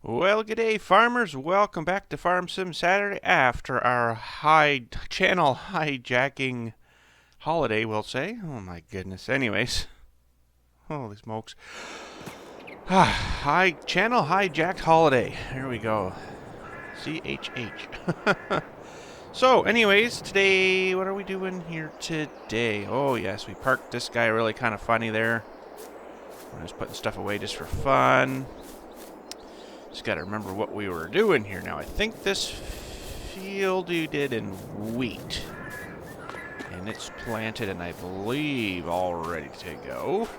Well, g'day farmers. Welcome back to Farm Sim Saturday after our channel hijacking holiday, we'll say. Oh my goodness. Anyways, holy smokes. High channel hijacked holiday. There we go. CHH. So, anyways, today, what are we doing here today? Oh yes, we parked this guy really kind of funny there. I'm just putting stuff away just for fun. Just got to remember what we were doing here now. I think this field you did in wheat. And it's planted and I believe all ready to go.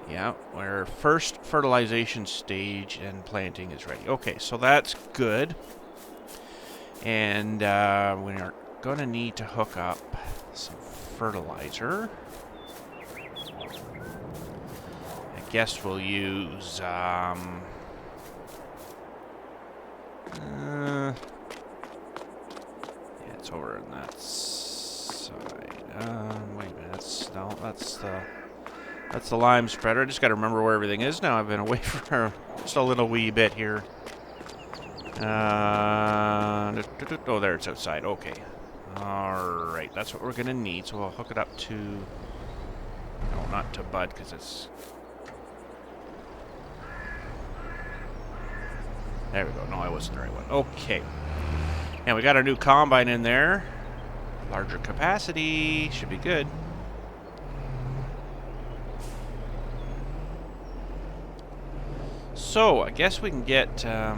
Yeah, our first fertilization stage and planting is ready. Okay, so that's good. And we are going to need to hook up some fertilizer. I guess we'll use... yeah, it's over on that side. Wait a minute. That's the lime spreader. I just got to remember where everything is now. I've been away for just a little wee bit here. Oh, there it's outside. Okay. Alright, that's what we're going to need. So we'll hook it up to... No, not to Bud, because it's... There we go. No, I wasn't the right one. Okay. And we got our new combine in there. Larger capacity. Should be good. So, I guess we can get... what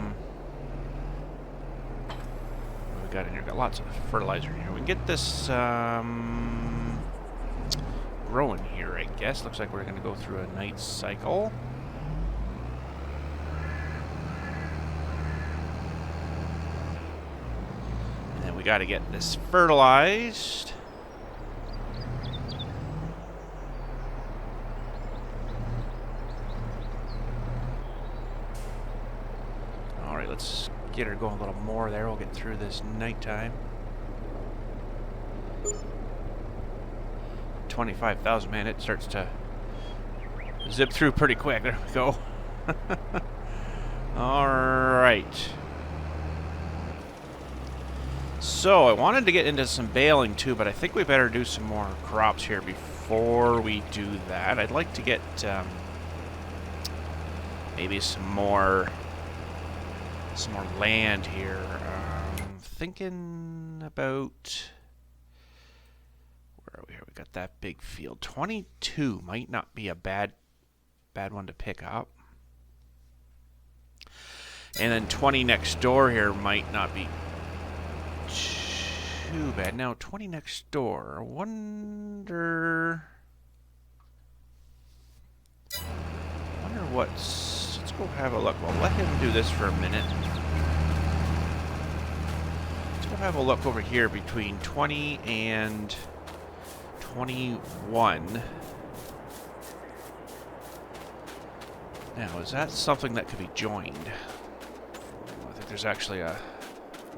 we got in here? Got lots of fertilizer in here. We can get this growing here, I guess. Looks like we're going to go through a night cycle. We got to get this fertilized. All right, let's get her going a little more there. We'll get through this nighttime. 25,000, man, it starts to zip through pretty quick. There we go. All right. So, I wanted to get into some baling too, but I think we better do some more crops here before we do that. I'd like to get maybe some more land here. Thinking about... Where are we here? We got that big field. 22 might not be a bad one to pick up. And then 20 next door here might not be too bad. Now, 20 next door. I wonder what's... Let's go have a look. Well, let him do this for a minute. Let's go have a look over here between 20 and 21. Now, is that something that could be joined? I think there's actually a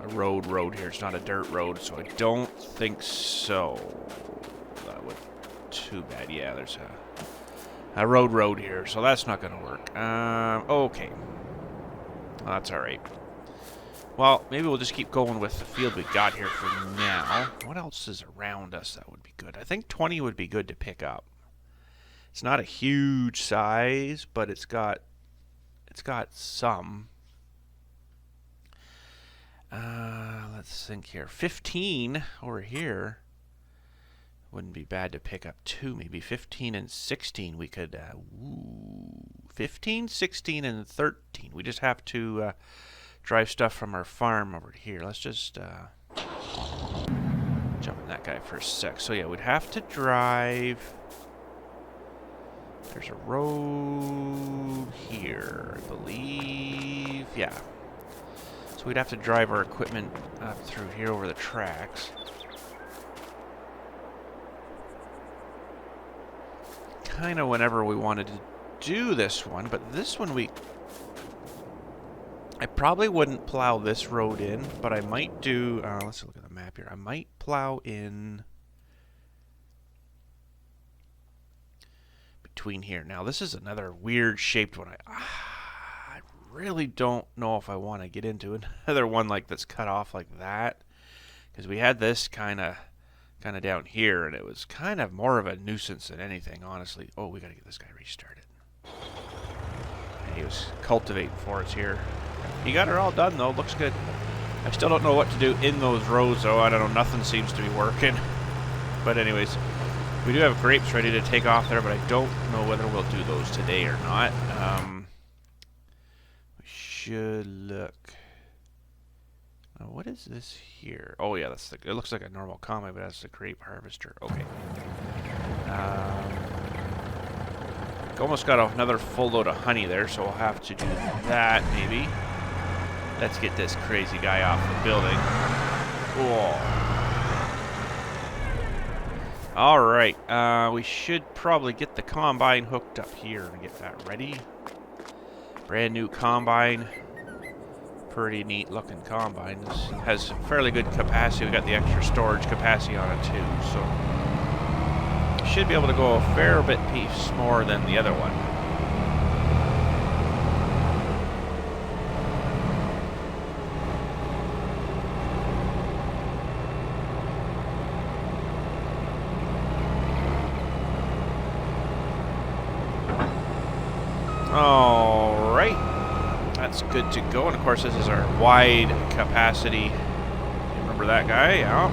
road here. It's not a dirt road, so I don't think so. That would too bad. Yeah, there's a road here, so that's not going to work. Okay. Well, that's all right. Well, maybe we'll just keep going with the field we got here for now. What else is around us that would be good? I think 20 would be good to pick up. It's not a huge size, but it's got some. Let's think here. 15 over here wouldn't be bad to pick up too. Maybe 15 and 16 we could... 15, 16, and 13. We just have to drive stuff from our farm over here. Let's just jump in that guy for a sec. So yeah, we'd have to drive... There's a road here, I believe. Yeah. So we'd have to drive our equipment up through here over the tracks. Kind of whenever we wanted to do this one, but this one I probably wouldn't plow this road in, but I might do, let's look at the map here. I might plow in between here. Now, this is another weird shaped one. I really don't know if I want to get into another one like that's cut off like that, because we had this kind of down here, and it was kind of more of a nuisance than anything, honestly. Oh, we got to get this guy restarted. And he was cultivating for us here. He got her all done, though. Looks good. I still don't know what to do in those rows, though. I don't know. Nothing seems to be working. But anyways, we do have grapes ready to take off there, but I don't know whether we'll do those today or not. We should look. What is this here? Oh yeah, that's it looks like a normal combine, but that's the grape harvester. Okay. Almost got another full load of honey there, so we'll have to do that maybe. Let's get this crazy guy off the building. Whoa. All right, we should probably get the combine hooked up here and get that ready. Brand new combine. Pretty neat looking combine. This has fairly good capacity. We got the extra storage capacity on it too, so should be able to go a fair bit piece more than the other one. All right. That's good to go, and of course this is our wide capacity. Remember that guy? Yeah.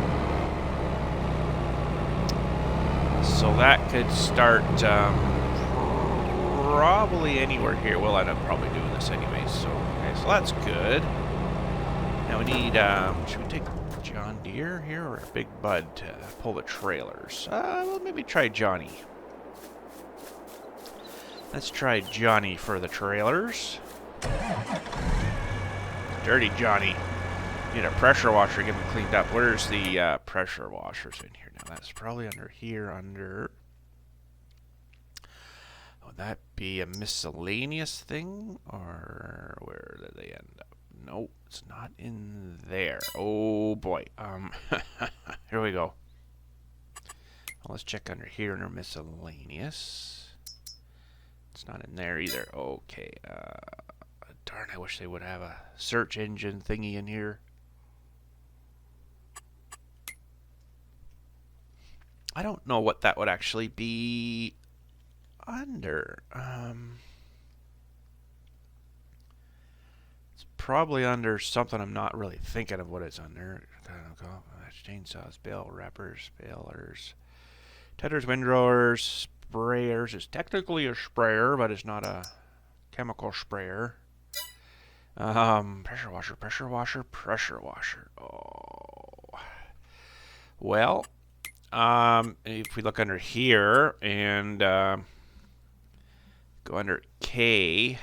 So that could start probably anywhere here. We'll end up probably doing this anyway. So okay, so that's good. Now we need. Should we take John Deere here or Big Bud to pull the trailers? Well, maybe try Johnny. Let's try Johnny for the trailers. Dirty Johnny. Need a pressure washer, get him cleaned up. Where's the pressure washers in here? Now that's probably under here, under... Would that be a miscellaneous thing? Or where did they end up? Nope, it's not in there. Oh boy. Here we go. Well, let's check under here under miscellaneous. It's not in there either. Okay, darn, I wish they would have a search engine thingy in here. I don't know what that would actually be under. It's probably under something I'm not really thinking of what it's under. Chainsaws, bale wrappers, balers, tethers, windrowers, sprayers. It's technically a sprayer, but it's not a chemical sprayer. Pressure washer, pressure washer, pressure washer. Oh. Well, if we look under here and go under K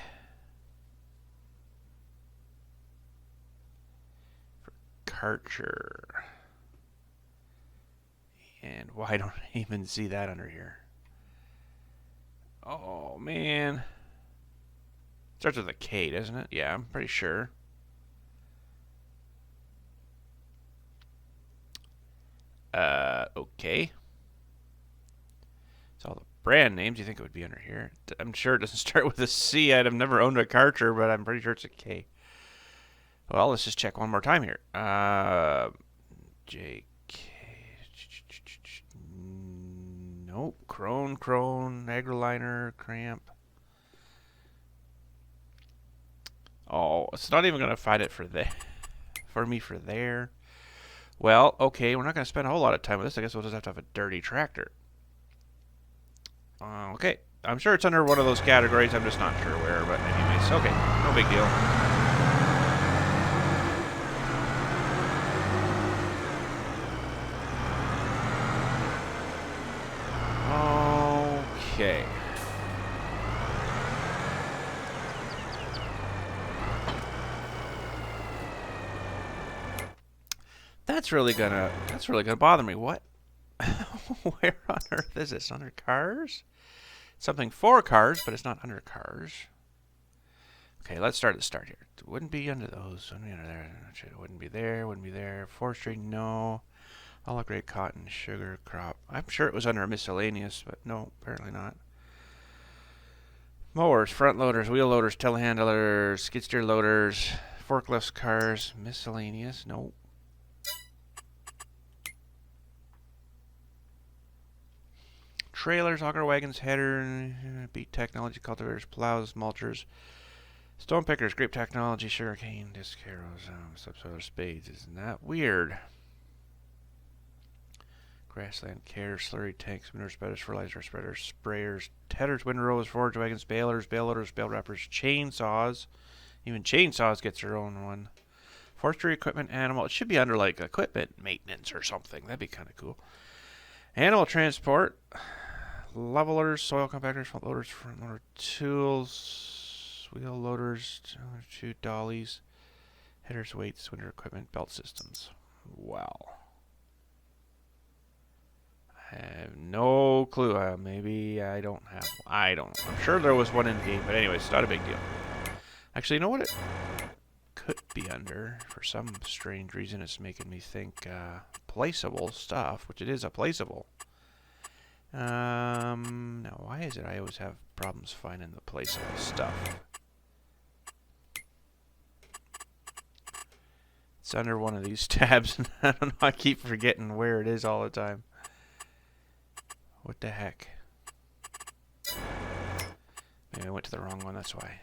for Karcher. And why don't I even see that under here? Oh, man. Starts with a K, doesn't it? Yeah, I'm pretty sure. Okay. So all the brand names, you think it would be under here? I'm sure it doesn't start with a C. I've never owned a Karcher, but I'm pretty sure it's a K. Well, let's just check one more time here. JK. Nope. Crone, Agroliner, Cramp. Oh, it's not even going to find it for me for there. Well, okay, we're not going to spend a whole lot of time with this. I guess we'll just have to have a dirty tractor. Okay, I'm sure it's under one of those categories. I'm just not sure where, but anyways, okay, no big deal. Okay. That's really gonna bother me. What? Where on earth is this? Under cars? Something for cars, but it's not under cars. Okay, let's start at the start here. It wouldn't be under those. Wouldn't be under there. It wouldn't be there. Wouldn't be there. Forestry, no. Olive grade, cotton, sugar, crop. I'm sure it was under miscellaneous, but no, apparently not. Mowers, front loaders, wheel loaders, telehandlers, skid steer loaders, forklifts, cars, miscellaneous. Nope. Trailers, auger wagons, header, beat technology, cultivators, plows, mulchers, stone pickers, grape technology, sugarcane, disc harrows, subsoiler spades. Isn't that weird? Grassland care, slurry tanks, manure spreaders, fertilizer spreaders, sprayers, tedders, windrows, forage wagons, balers, bale loaders, bale wrappers, chainsaws. Even chainsaws gets their own one. Forestry equipment, animal. It should be under like equipment maintenance or something. That'd be kind of cool. Animal transport, levelers, soil compactors, front loaders, front loader tools, wheel loaders, two dollies, headers, weights, winter equipment, belt systems. Wow. I have no clue. Maybe I don't have. I don't know. I'm sure there was one in game, but anyways, it's not a big deal. Actually, you know what it could be under? For some strange reason, it's making me think placeable stuff, which it is a placeable. Now, why is it I always have problems finding the placeable stuff? It's under one of these tabs, and I don't know. I keep forgetting where it is all the time. What the heck? Maybe I went to the wrong one, that's why.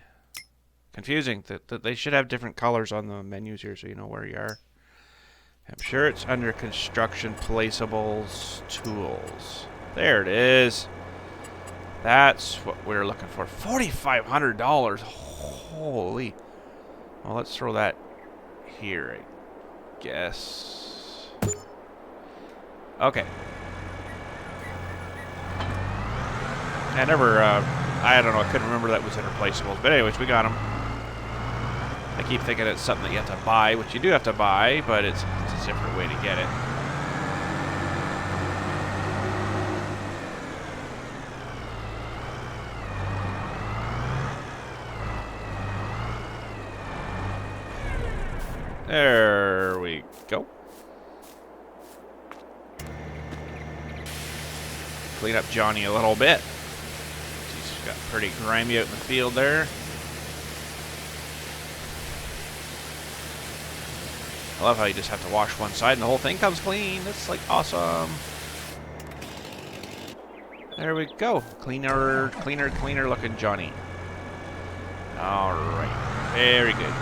Confusing. That they should have different colors on the menus here so you know where you are. I'm sure it's under construction placeables tools. There it is. That's what we're looking for. $4,500. Holy. Well, let's throw that here, I guess. Okay. I don't know, I couldn't remember that was interplaceables. But anyways, we got them. I keep thinking it's something that you have to buy, which you do have to buy, but it's a different way to get it. There we go. Clean up Johnny a little bit. He's got pretty grimy out in the field there. I love how you just have to wash one side and the whole thing comes clean. That's like awesome. There we go. Cleaner looking Johnny. Alright. Very good.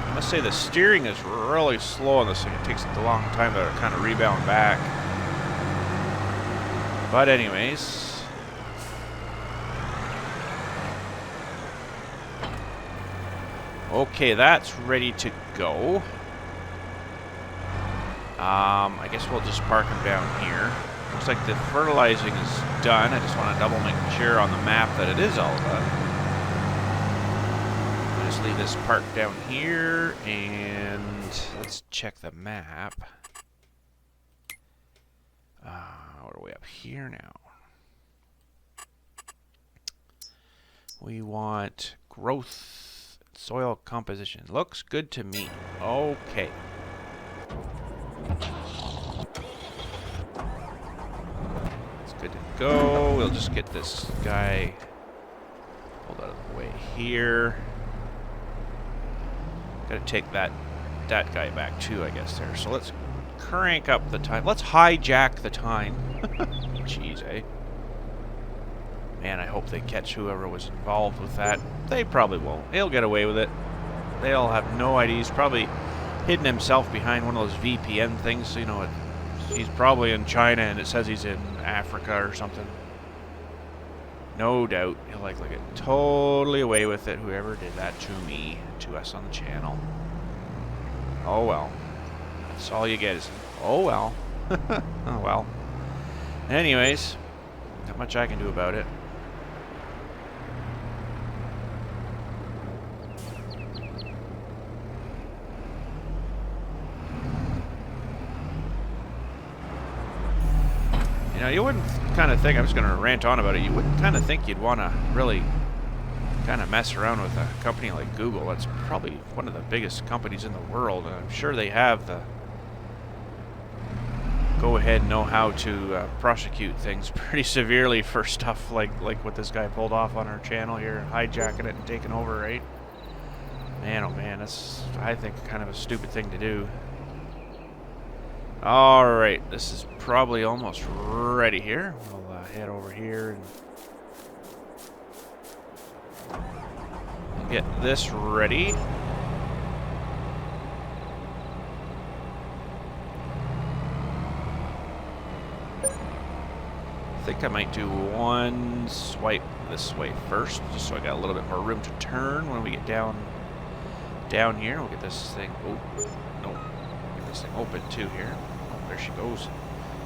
I must say the steering is really slow on this thing. It takes a long time to kind of rebound back. But anyways. Okay, that's ready to go. I guess we'll just park him down here. Looks like the fertilizing is done. I just want to double make sure on the map that it is all done. I'll just leave this parked down here, and let's check the map. What are we up here now? We want growth, soil composition. Looks good to me. Okay. It's good to go. We'll just get this guy pulled out of the way here. Gotta take that guy back too, I guess, there. So let's crank up the time. Let's hijack the time. Jeez, eh? Man, I hope they catch whoever was involved with that. They probably won't. He'll get away with it. They'll have no idea. He's probably hidden himself behind one of those VPN things. So, you know, he's probably in China and it says he's in Africa or something. No doubt. He'll like get totally away with it. Whoever did that to me, to us on the channel. Oh well. That's all you get is, oh well. Oh well. Anyways, not much I can do about it. You know, you wouldn't kind of think, I'm just going to rant on about it, you wouldn't kind of think you'd want to really kind of mess around with a company like Google. That's probably one of the biggest companies in the world, and I'm sure they have the go ahead and know how to prosecute things pretty severely for stuff like what this guy pulled off on our channel here, hijacking it and taking over, right? Man, oh man, that's, I think, kind of a stupid thing to do. Alright, this is probably almost ready here. We'll head over here and get this ready. I think I might do one swipe this way first, just so I got a little bit more room to turn when we get down here. We'll get this thing, oh, no, get this thing open too here. Oh, there she goes.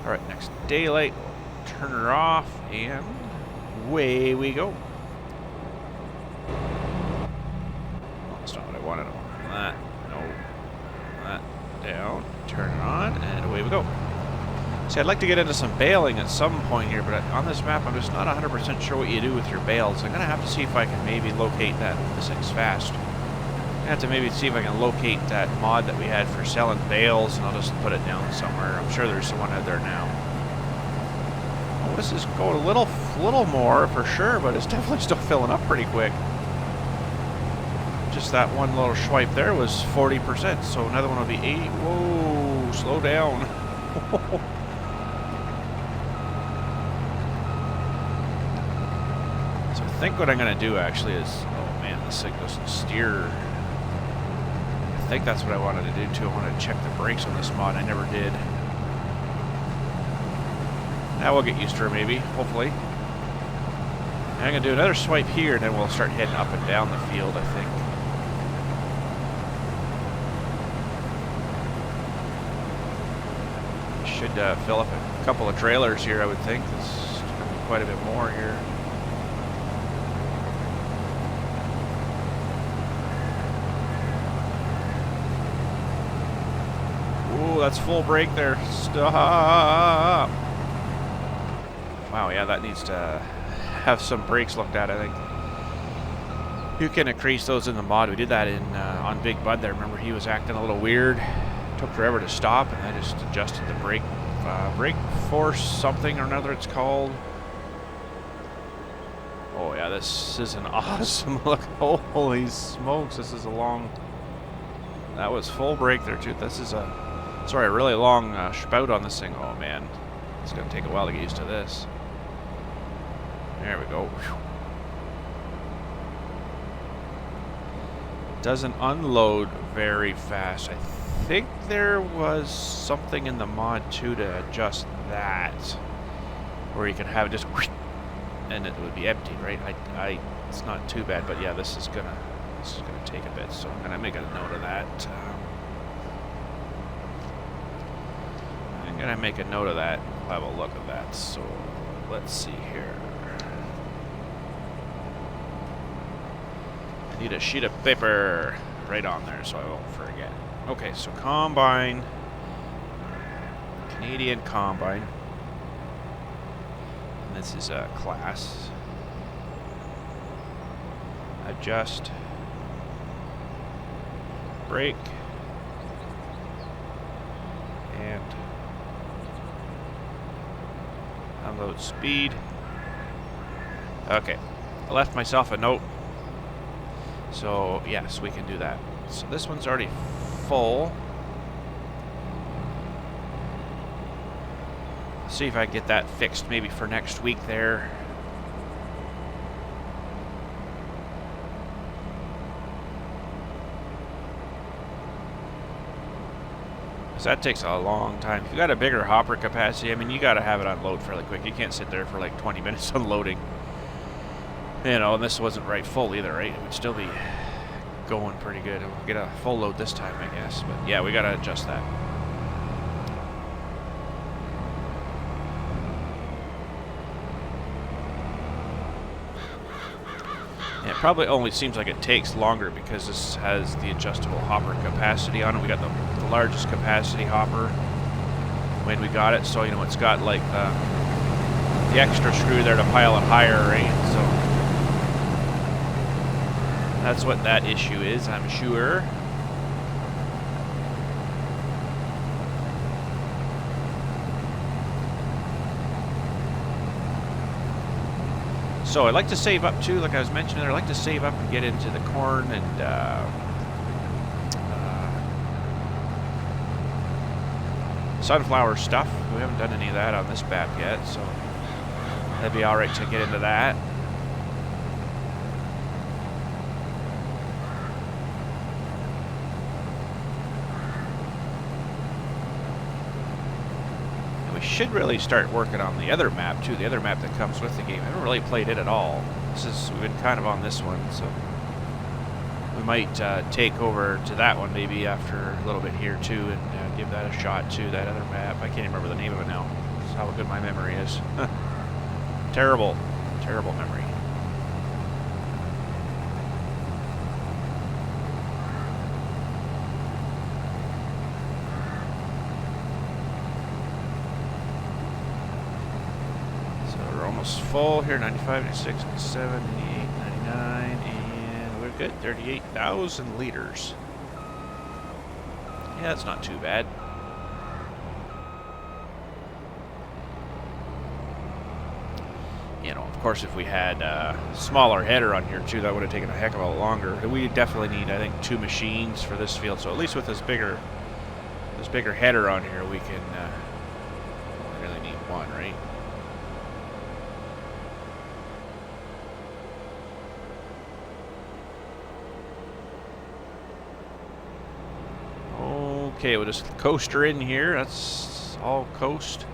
All right, next daylight, we'll turn her off, and away we go. Oh, that's not what I wanted. That, no, that, down, turn it on, and away we go. See, I'd like to get into some bailing at some point here, but on this map, I'm just not 100% sure what you do with your bales. I'm going to have to see if I can maybe locate that. This thing's fast. I have to maybe see if I can locate that mod that we had for selling bales, and I'll just put it down somewhere. I'm sure there's one out there now. Oh, this is going a little more for sure, but it's definitely still filling up pretty quick. Just that one little swipe there was 40%, so another one will be 80. Whoa, slow down. So I think what I'm going to do actually is, oh man, this thing doesn't steer. I think that's what I wanted to do too. I wanted to check the brakes on this mod. I never did. Now we'll get used to her maybe, hopefully. And I'm going to do another swipe here, and then we'll start heading up and down the field, I think. Should fill up a couple of trailers here, I would think. There's going to be quite a bit more here. Ooh, that's full brake there. Stop! Wow, yeah, that needs to have some brakes looked at, I think. You can increase those in the mod. We did that in on Big Bud there. Remember, he was acting a little weird. Took forever to stop, and I just adjusted the brake force something or another it's called. Oh yeah, this is an awesome look. Holy smokes, this is a long, that was full brake there too. This is a, sorry, a really long spout on this thing. Oh man, it's gonna take a while to get used to this. There we go. Doesn't unload very fast. I think there was something in the mod too to adjust that, where you can have just and it would be empty, right? It's not too bad, but yeah, this is gonna take a bit, so I'm gonna make a note of that. I'm gonna make a note of that. We'll have a look at that. So let's see here. I need a sheet of paper right on there so I won't forget. Okay, so combine, Canadian combine, and this is a class. Adjust, brake, and unload speed. Okay, I left myself a note, so yes, we can do that. So this one's already full. See if I get that fixed maybe for next week there. So that takes a long time. If you got a bigger hopper capacity, I mean, you got to have it unload fairly quick. You can't sit there for like 20 minutes unloading. You know, and this wasn't right full either, right? It would still be going pretty good. We'll get a full load this time, I guess. But yeah, we got to adjust that. Yeah, it probably only seems like it takes longer because this has the adjustable hopper capacity on it. We got the largest capacity hopper when we got it, so you know it's got like the extra screw there to pile it higher, right? So that's what that issue is, I'm sure. So I like to save up too, like I was mentioning, I like to save up and get into the corn and sunflower stuff. We haven't done any of that on this map yet, so that'd be alright to get into that. And we should really start working on the other map too, the other map that comes with the game. I haven't really played it at all. We've been kind of on this one, so we might take over to that one maybe after a little bit here too, and give that a shot too, that other map. I can't even remember the name of it now. That's how good my memory is. Terrible, terrible memory. So we're almost full here, 95, 96, 97, 98, 99, and we're good, 38,000 liters. Yeah, that's not too bad. You know, of course, if we had a smaller header on here too, that would have taken a heck of a lot longer. We definitely need, I think, 2 machines for this field. So at least with this bigger header on here, we can really need 1, right? Okay, we'll just coast her in here. That's all coast.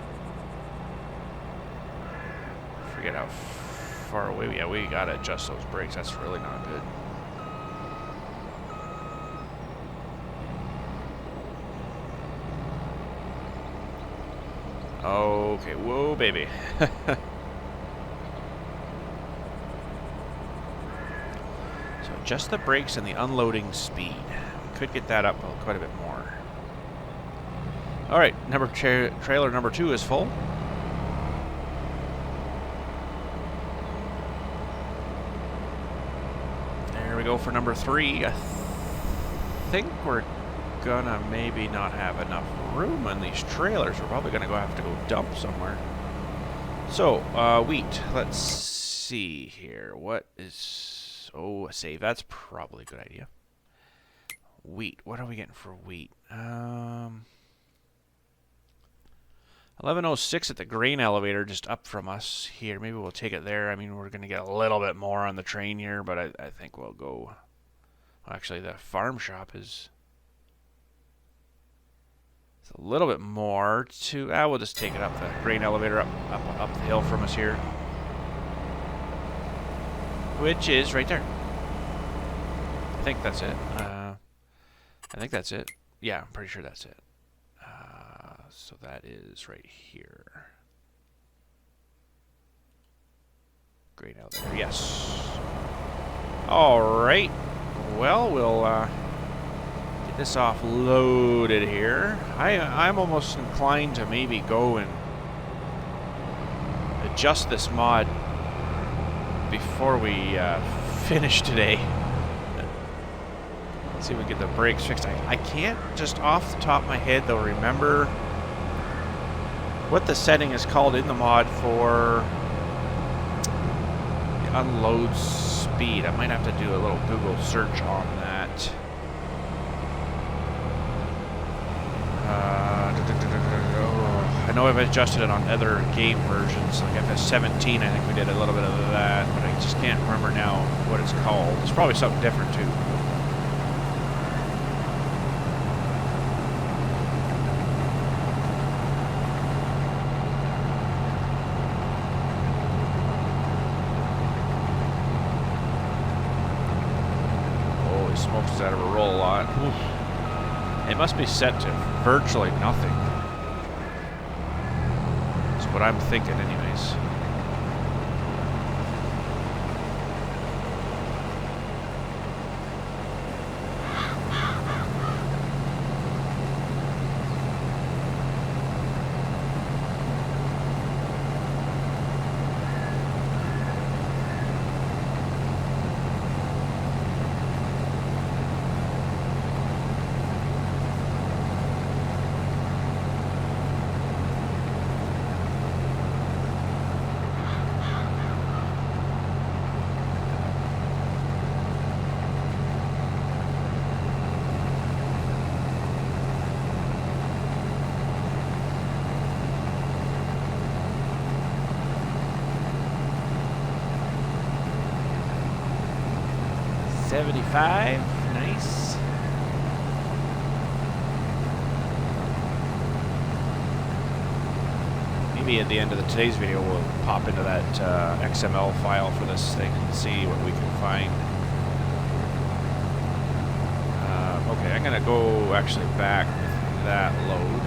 Forget how far away. Yeah, we gotta adjust those brakes. That's really not good. Okay, whoa, baby. So adjust the brakes and the unloading speed. We could get that up quite a bit more. All right, trailer number 2 is full. There we go for number 3. I think we're gonna maybe not have enough room on these trailers. We're probably gonna have to go dump somewhere. So, wheat. Let's see here. What is... Oh, a save. That's probably a good idea. Wheat. What are we getting for wheat? 1106 at the grain elevator, just up from us here. Maybe we'll take it there. I mean, we're going to get a little bit more on the train here, but I think we'll go... Well, actually, the farm shop is... It's a little bit more to... we'll just take it up the grain elevator up the hill from us here. Which is right there. I think that's it. I think that's it. Yeah, I'm pretty sure that's it. So that is right here. Grain elevator, yes. All right. Well, we'll get this offloaded here. I'm almost inclined to maybe go and adjust this mod before we finish today. Let's see if we can get the brakes fixed. I can't just off the top of my head though remember what the setting is called in the mod for the unload speed. I might have to do a little Google search on that. I know I've adjusted it on other game versions, like FS17. I think we did a little bit of that, but I just can't remember now what it's called. It's probably something different too. Smokes out of a roll a lot. Oof. It must be set to virtually nothing. That's what I'm thinking anyways. 75. Nice. Maybe at the end of today's video we'll pop into that XML file for this thing and see what we can find. Okay, I'm gonna go actually back with that load.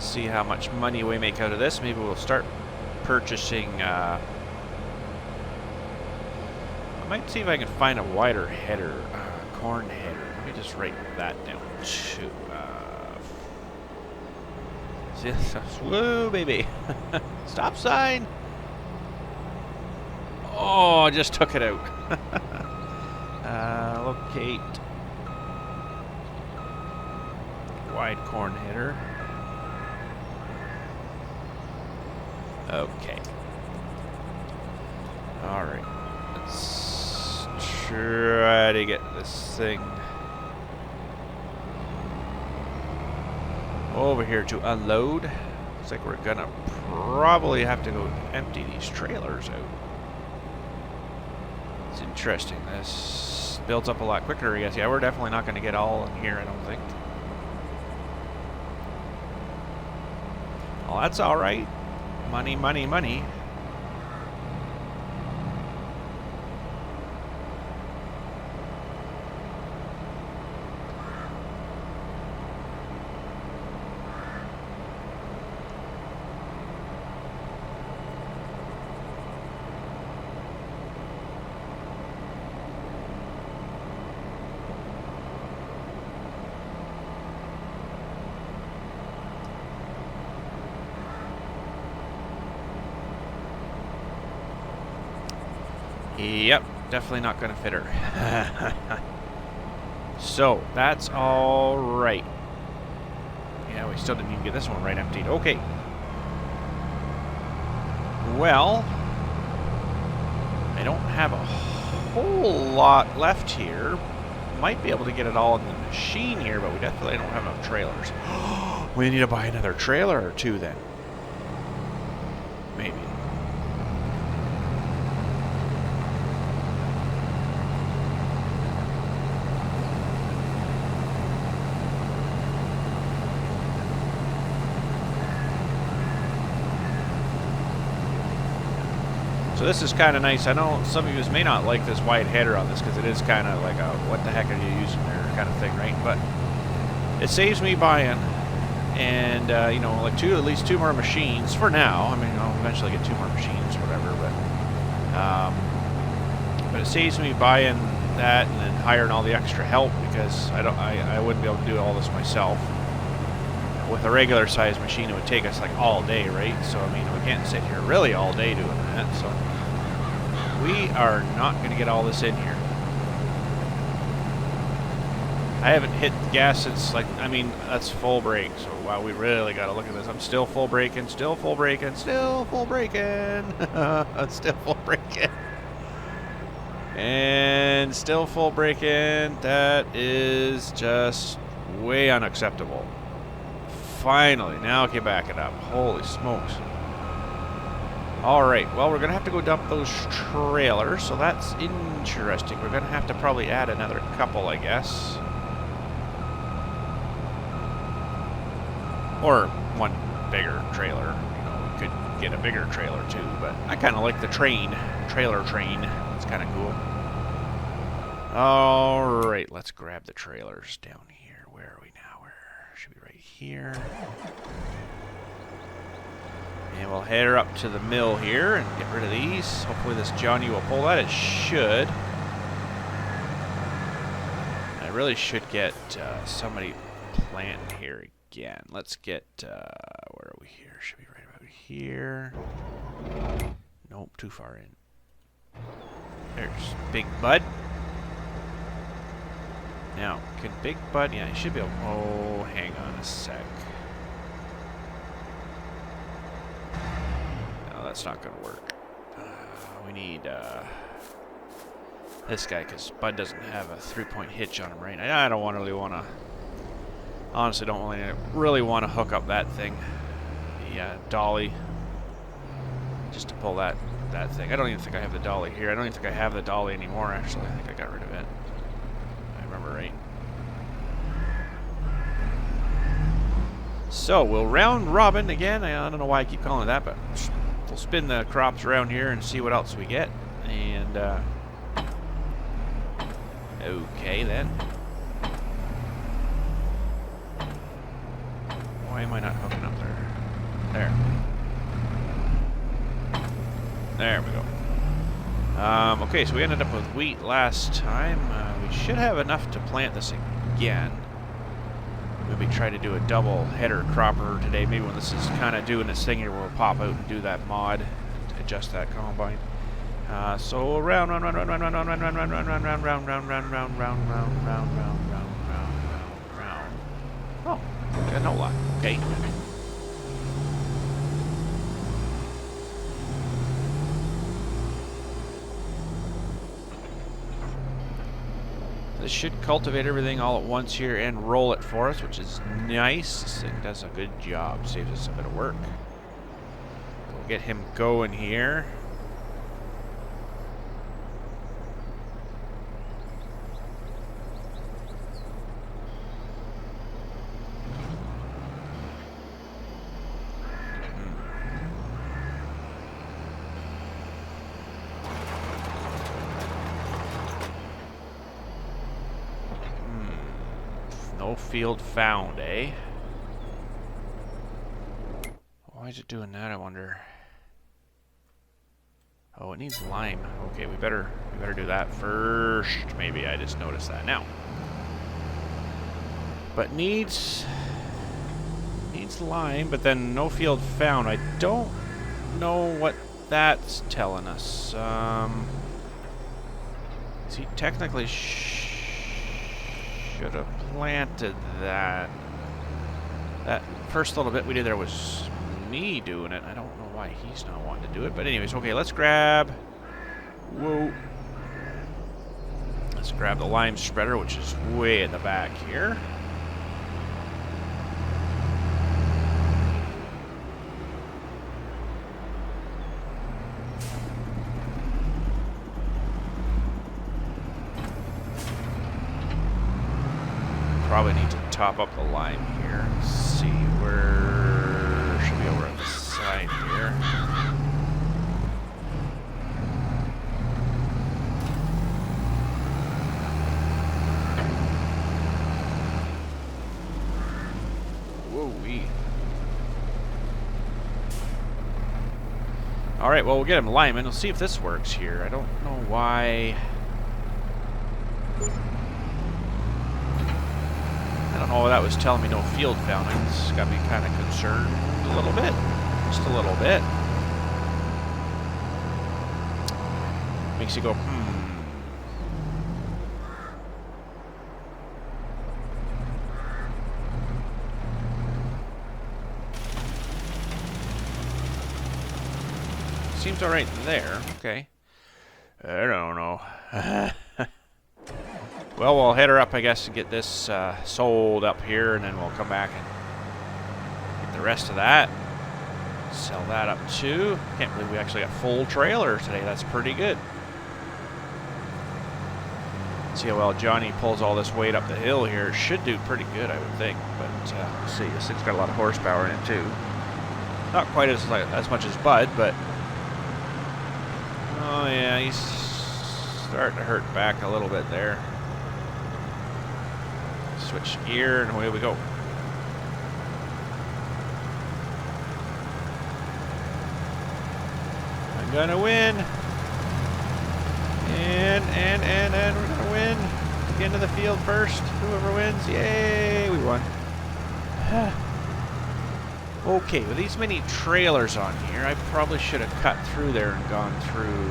See how much money we make out of this. Maybe we'll start purchasing. I might see if I can find a wider header, corn header. Let me just write that down too. Whoa, baby! Stop sign. Oh, I just took it out. Locate wide corn header. Okay. Alright. Let's try to get this thing over here to unload. Looks like we're gonna probably have to go empty these trailers out. It's interesting. This builds up a lot quicker, I guess. Yeah, we're definitely not gonna get all in here, I don't think. Well, that's alright. Money, money, money. Yep, definitely not gonna fit her. So, that's all right. Yeah, we still didn't even get this one right emptied. Okay. Well, I don't have a whole lot left here. Might be able to get it all in the machine here, but we definitely don't have enough trailers. We need to buy another trailer or two then. Maybe. So this is kind of nice. I know some of you may not like this wide header on this because it is kind of like a what the heck are you using there kind of thing, right? But it saves me buying and you know, like at least two more machines for now. I mean, I'll eventually get two more machines or whatever, but it saves me buying that and then hiring all the extra help because I wouldn't be able to do all this myself. With a regular size machine, it would take us like all day, right? So I mean, we can't sit here really all day doing that. So we are not going to get all this in here. I haven't hit the gas since, like, I mean, that's full brake. So wow, we really got to look at this. I'm still full braking, still full braking, still full braking, still full braking, and still full braking. That is just way unacceptable. Finally, now I can back it up. Holy smokes. Alright, well, we're going to have to go dump those trailers, so that's interesting. We're going to have to probably add another couple, I guess. Or one bigger trailer. You know, we could get a bigger trailer too, but I kind of like the trailer train. It's kind of cool. Alright, let's grab the trailers down here. Where are we now? Where should be right here. And we'll head her up to the mill here and get rid of these. Hopefully this Johnny will pull that. It should. I really should get somebody planting here again. Let's get, where are we here? Should be right about here. Nope, too far in. There's Big Bud. Now, can Big Bud, yeah, he should be able, oh, hang on a sec. No, that's not going to work. We need this guy, because Bud doesn't have a 3-point hitch on him, right? I don't really want to... Honestly, don't really want to hook up that thing. The dolly. Just to pull that thing. I don't even think I have the dolly here. I don't even think I have the dolly anymore, actually. I think I got rid of it. I remember right. So, we'll round robin again. I don't know why I keep calling it that, but we'll spin the crops around here and see what else we get. And, okay, then. Why am I not hooking up there? There. There we go. Okay, so we ended up with wheat last time. We should have enough to plant this again. Maybe try to do a double header cropper today. Maybe when this is kind of doing its thing here, we'll pop out and do that mod to adjust that combine. So round. Oh, I got no luck. Okay. This should cultivate everything all at once here and roll it for us, which is nice. This thing does a good job. Saves us a bit of work. We'll get him going here. No field found, eh? Why is it doing that, I wonder? Oh, it needs lime. Okay, we better do that first. Maybe I just noticed that now. But needs lime, but then no field found. I don't know what that's telling us. See, technically should have planted that. That first little bit we did there was me doing it. I don't know why he's not wanting to do it. But anyways, okay, let's grab... Whoa. Let's grab the lime spreader, which is way at the back here. Probably need to top up the lime here. Let's see, where should be over at the side here. Whoa-wee. Alright, well, we'll get him lime and we'll see if this works here. I don't know why... I don't know, that was telling me no field found. It's got me kind of concerned a little bit. Just a little bit. Makes you go, Seems alright there. Okay. I don't know. Well, we'll head her up, I guess, and get this sold up here, and then we'll come back and get the rest of that. Sell that up too. Can't believe we actually got full trailer today. That's pretty good. See how well Johnny pulls all this weight up the hill here. It should do pretty good, I would think. But we'll see. This thing's got a lot of horsepower in it too. Not quite as much as Bud, but oh yeah, he's starting to hurt back a little bit there. Switch gear and away we go. I'm gonna win. And we're gonna win. Get into the field first. Whoever wins, yay, we won. Okay, with these many trailers on here, I probably should have cut through there and gone through.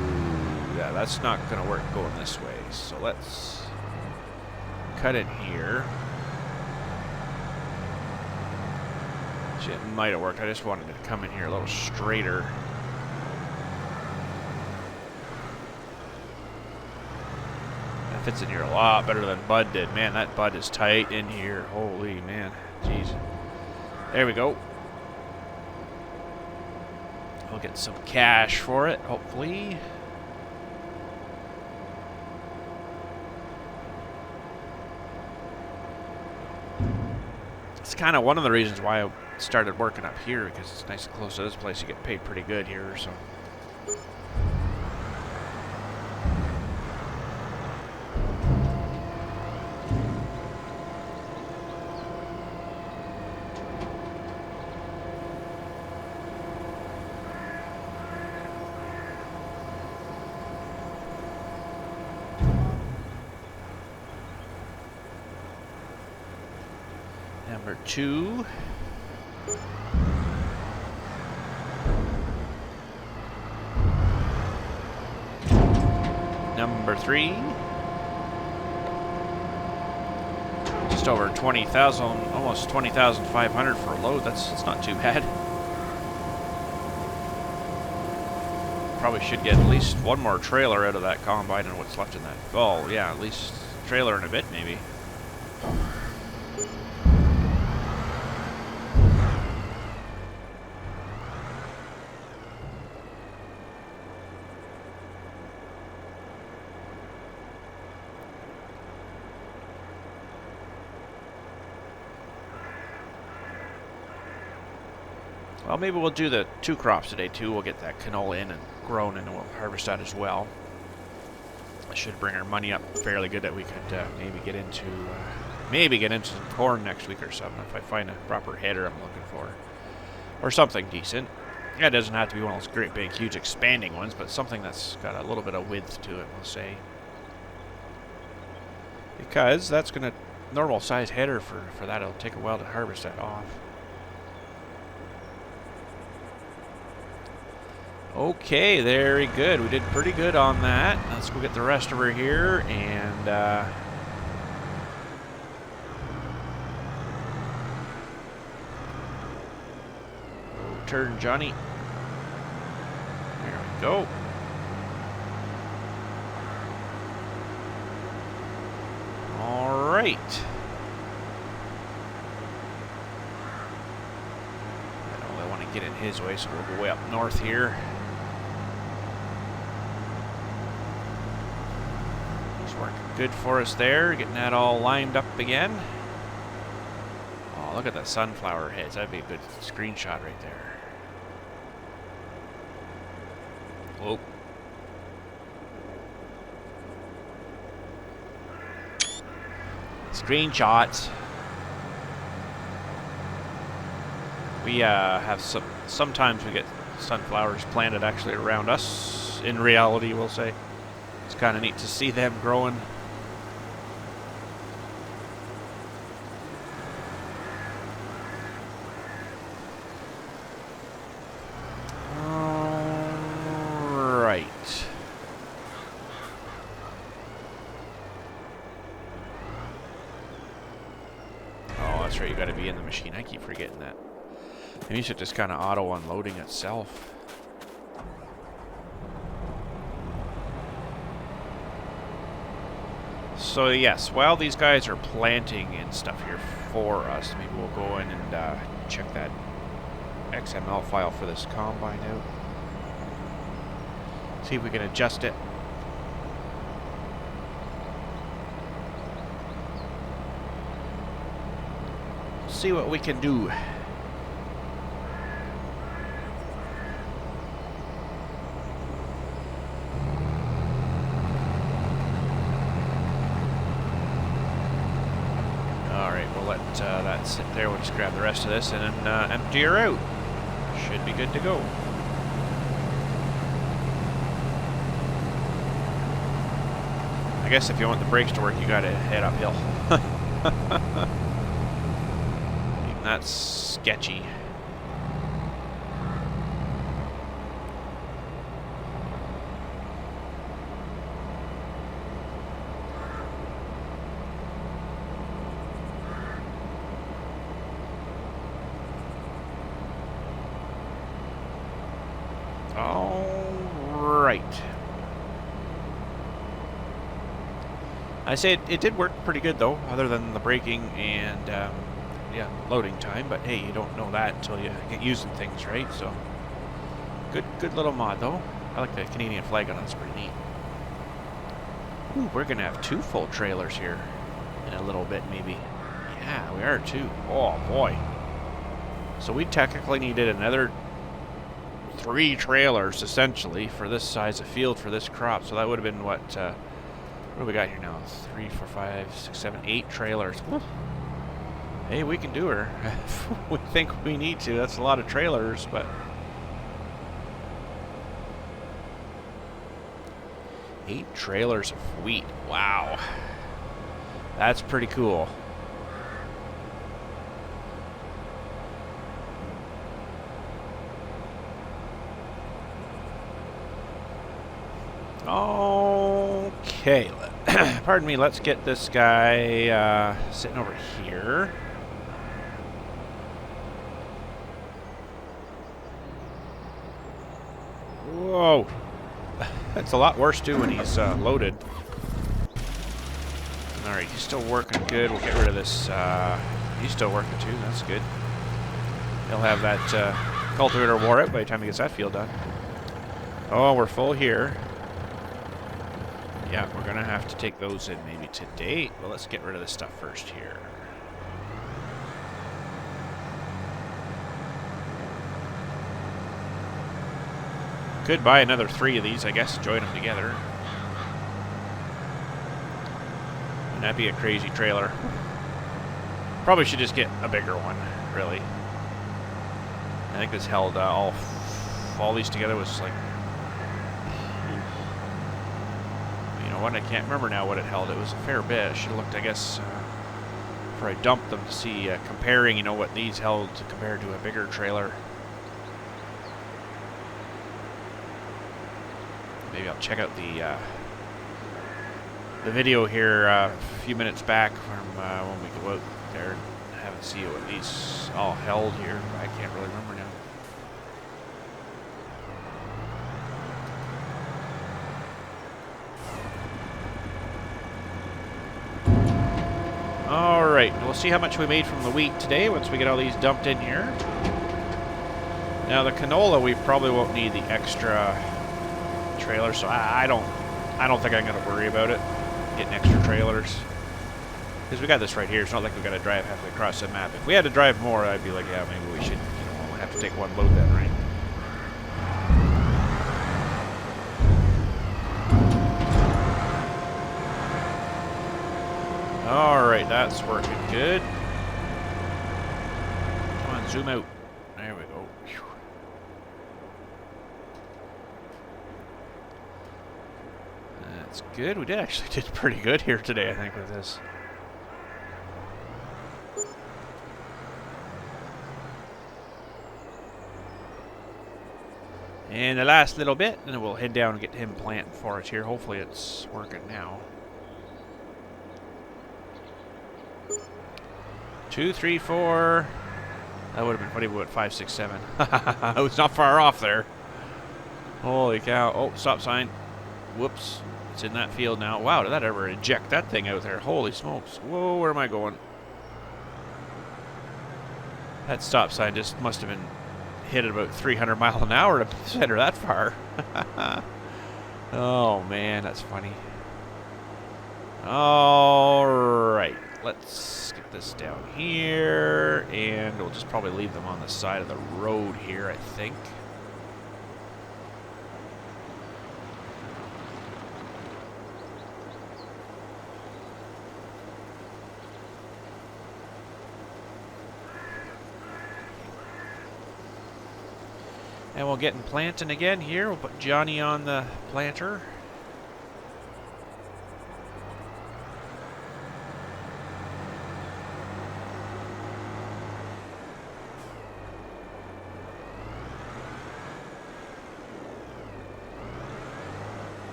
Yeah, that's not gonna work going this way. So let's cut it here. It might have worked. I just wanted to come in here a little straighter. fits in here a lot better than Bud did. Man, that Bud is tight in here. Holy man. Jeez. There we go. We'll get some cash for it, hopefully. It's kind of one of the reasons why I started working up here, because it's nice and close to this place. You get paid pretty good here, so. Number 2. Number 3. Just over 20,000, almost 20,500 for a load. That's not too bad. Probably should get at least one more trailer out of that combine and what's left in that. Oh yeah, at least trailer and a bit maybe. Well, maybe we'll do the 2 crops today too. We'll get that canola in and grown, and we'll harvest that as well. That should bring our money up fairly good. That we could maybe get into some corn next week or something if I find a proper header I'm looking for, or something decent. Yeah, it doesn't have to be one of those great big huge expanding ones, but something that's got a little bit of width to it, we'll say, because that's gonna normal size header for that. It'll take a while to harvest that off. Okay, very good. We did pretty good on that. Let's go get the rest over here and turn Johnny. There we go. All right. I don't really want to get in his way, so we'll go way up north here. Working good for us there, getting that all lined up again. Oh, look at the sunflower heads. That'd be a good screenshot right there. Whoa. Screenshots. We have sometimes we get sunflowers planted actually around us. In reality, we'll say. It's kind of neat to see them growing. All right. Oh, that's right. You got to be in the machine. I keep forgetting that. Maybe you should just kind of auto unloading itself. So yes, while these guys are planting and stuff here for us, maybe we'll go in and check that XML file for this combine out. See if we can adjust it. See what we can do. That sit there. We'll just grab the rest of this and then empty her out. Should be good to go. I guess if you want the brakes to work, you gotta head uphill. Even that's sketchy. I say it did work pretty good though, other than the braking and yeah, loading time. But hey, you don't know that until you get using things, right? So good little mod though. I like the Canadian flag on it. It's pretty neat. Ooh, we're gonna have 2 full trailers here in a little bit, maybe. Yeah, we are too. Oh boy. So we technically needed another 3 trailers essentially for this size of field for this crop. So that would have been what do we got here now? 3, 4, 5, 6, 7, 8 trailers. Woo. Hey, we can do her. We think we need to. That's a lot of trailers, but 8 trailers of wheat. Wow. That's pretty cool. Okay, pardon me, let's get this guy sitting over here. Whoa. That's a lot worse too when he's loaded. Alright, he's still working good. We'll get rid of this. He's still working too, that's good. He'll have that cultivator wore out by the time he gets that field done. Oh, we're full here. Yeah, we're gonna have to take those in maybe today. Well, let's get rid of this stuff first here. Could buy another 3 of these, I guess, join them together. Wouldn't that be a crazy trailer? Probably should just get a bigger one, really. I think this held all these together was like... You know what, I can't remember now what it held. It was a fair bit. I should have looked, I guess, before I dumped them to see, comparing, you know, what these held compared to a bigger trailer. Maybe I'll check out the video here a few minutes back from when we go out there and have it see what these all held here. I can't really remember now. Alright, we'll see how much we made from the wheat today once we get all these dumped in here. Now the canola, we probably won't need the extra trailer, so I don't think I'm going to worry about it, getting extra trailers. Because we got this right here, it's not like we've got to drive halfway across the map. If we had to drive more, I'd be like, yeah, maybe we should, you know, we'll have to take one load then, right? Alright, that's working good. Come on, zoom out. There we go. Whew. That's good. We actually did pretty good here today, I think, with this. And the last little bit, and then we'll head down and get him planting for us here. Hopefully it's working now. 2, 3, 4. That would have been funny, what, 5, 6, 7. I was not far off there. Holy cow. Oh, stop sign. Whoops. It's in that field now. Wow, did that ever eject that thing out there? Holy smokes. Whoa, where am I going? That stop sign just must have been hit at about 300 miles an hour to send her that far. Oh, man, that's funny. All right. Let's get this down here, and we'll just probably leave them on the side of the road here, I think. And we'll get in planting again here. We'll put Johnny on the planter.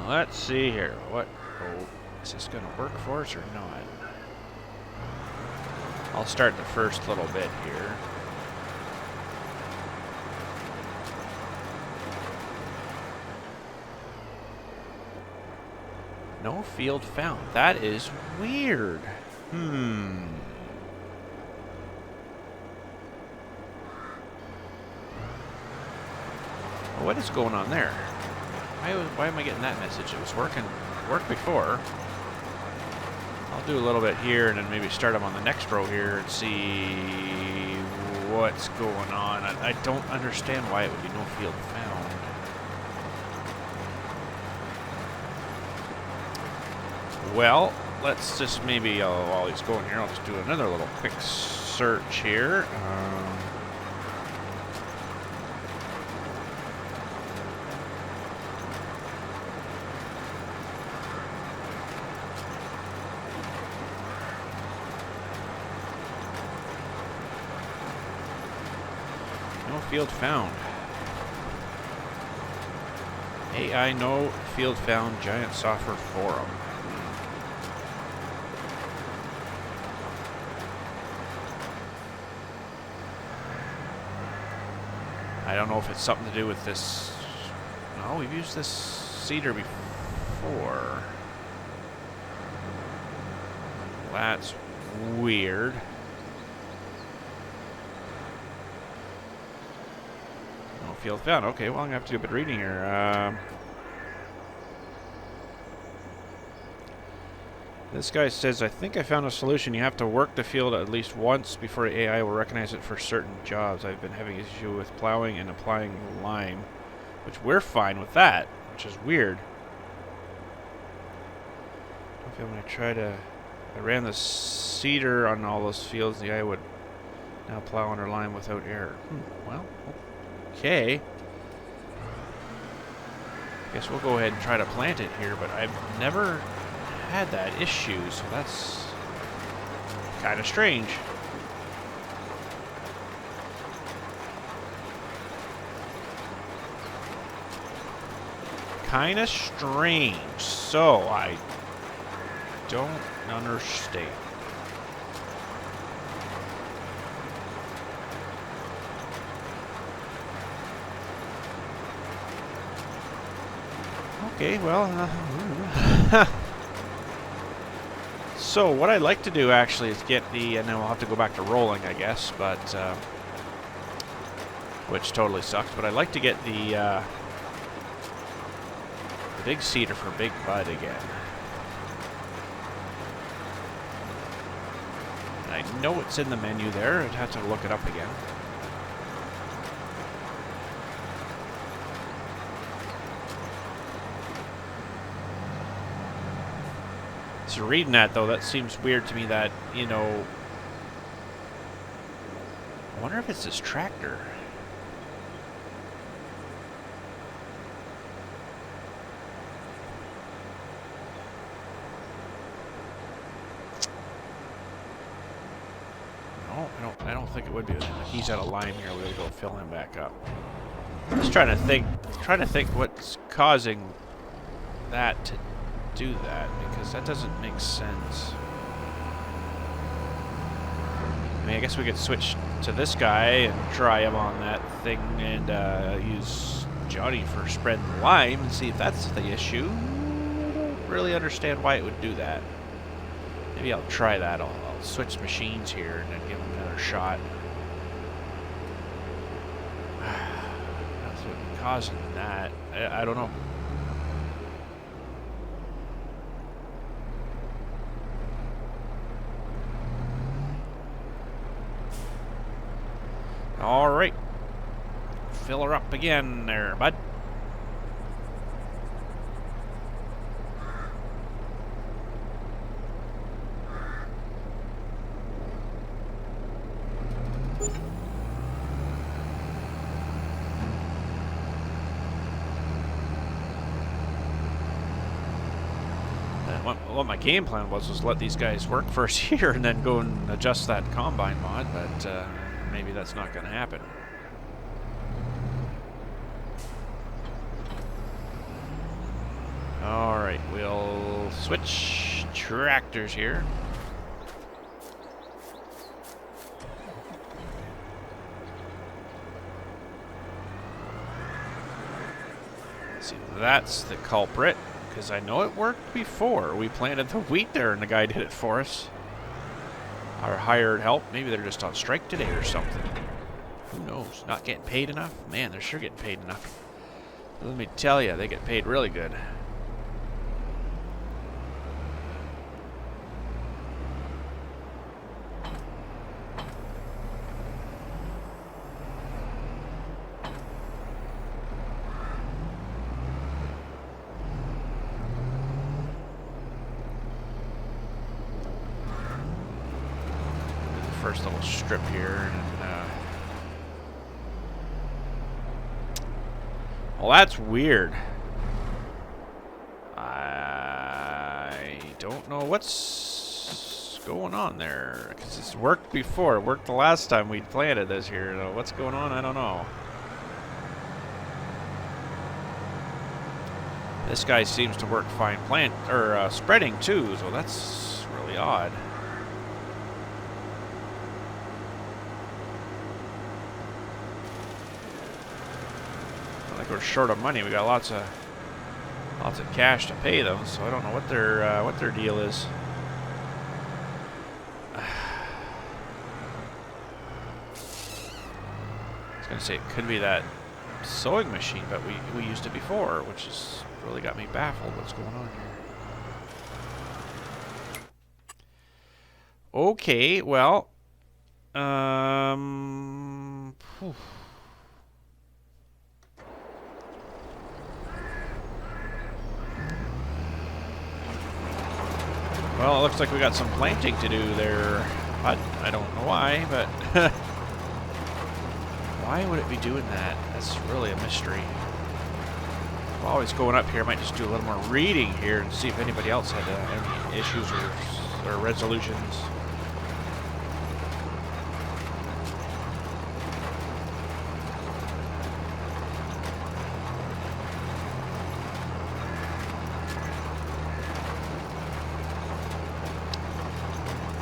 Let's see here. What? Oh, Is this going to work for us or not? I'll start the first little bit here. No field found. That is weird. What is going on there? Why am I getting that message? It was worked before. I'll do a little bit here and then maybe start them on the next row here and see what's going on. I don't understand why it would be no field found. Well, let's just maybe, while he's going here, I'll just do another little quick search here. No field found. AI no field found, giant software forum. I don't know if it's something to do with this. No, we've used this cedar before. That's weird. No field found. Okay, well, I'm going to have to do a bit of reading here. This guy says, I think I found a solution. You have to work the field at least once before AI will recognize it for certain jobs. I've been having issue with plowing and applying lime, which we're fine with that, which is weird. Okay, when I ran the cedar on all those fields, the AI would now plow under lime without error. Well, okay. Guess we'll go ahead and try to plant it here, but I've never had that issue, so that's kind of strange. Kind of strange, so I don't understand. Okay, well, so what I'd like to do actually is get the, and then we'll have to go back to rolling, I guess, but, which totally sucks, but I'd like to get the big cedar for Big Bud again. And I know it's in the menu there, I'd have to look it up again. So reading that, though, that seems weird to me that, you know... I wonder if it's this tractor. No, I don't think it would be. He's out of line here. We'll go fill him back up. I'm just trying to think what's causing that to do that, because that doesn't make sense. I mean, I guess we could switch to this guy and try him on that thing and use Johnny for spreading the lime and see if that's the issue. I don't really understand why it would do that. Maybe I'll try that. I'll switch machines here and then give him another shot. That's what would be causing that. I don't know. All right, fill her up again there, bud. What my game plan was let these guys work first here and then go and adjust that combine mod, but maybe that's not going to happen. Alright, we'll switch tractors here. Let's see, that's the culprit, because I know it worked before. We planted the wheat there and the guy did it for us. Our hired help. Maybe they're just on strike today or something. Who knows? Not getting paid enough? Man, they're sure getting paid enough. Let me tell you, they get paid really good. First little strip here, and well, that's weird. I don't know what's going on there, because it's worked before. It worked the last time we planted this here. So what's going on? I don't know. This guy seems to work fine spreading too, so that's really odd. We're short of money. We got lots of cash to pay them, so I don't know what their deal is. I was gonna say it could be that sewing machine, but we used it before, which has really got me baffled. What's going on here? Okay, well, whew. Well, it looks like we got some planting to do there. I don't know why, but why would it be doing that? That's really a mystery. I'm always going up here. I might just do a little more reading here and see if anybody else had any issues or resolutions.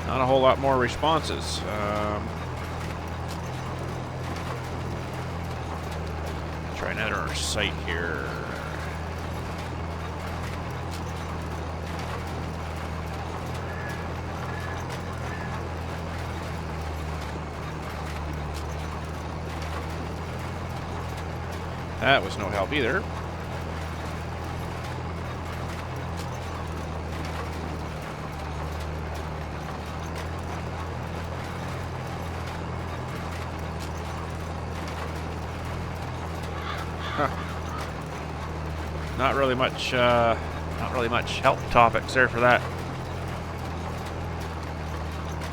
Not a whole lot more responses. Try another site here. That was no help either. Not really much help topics there for that.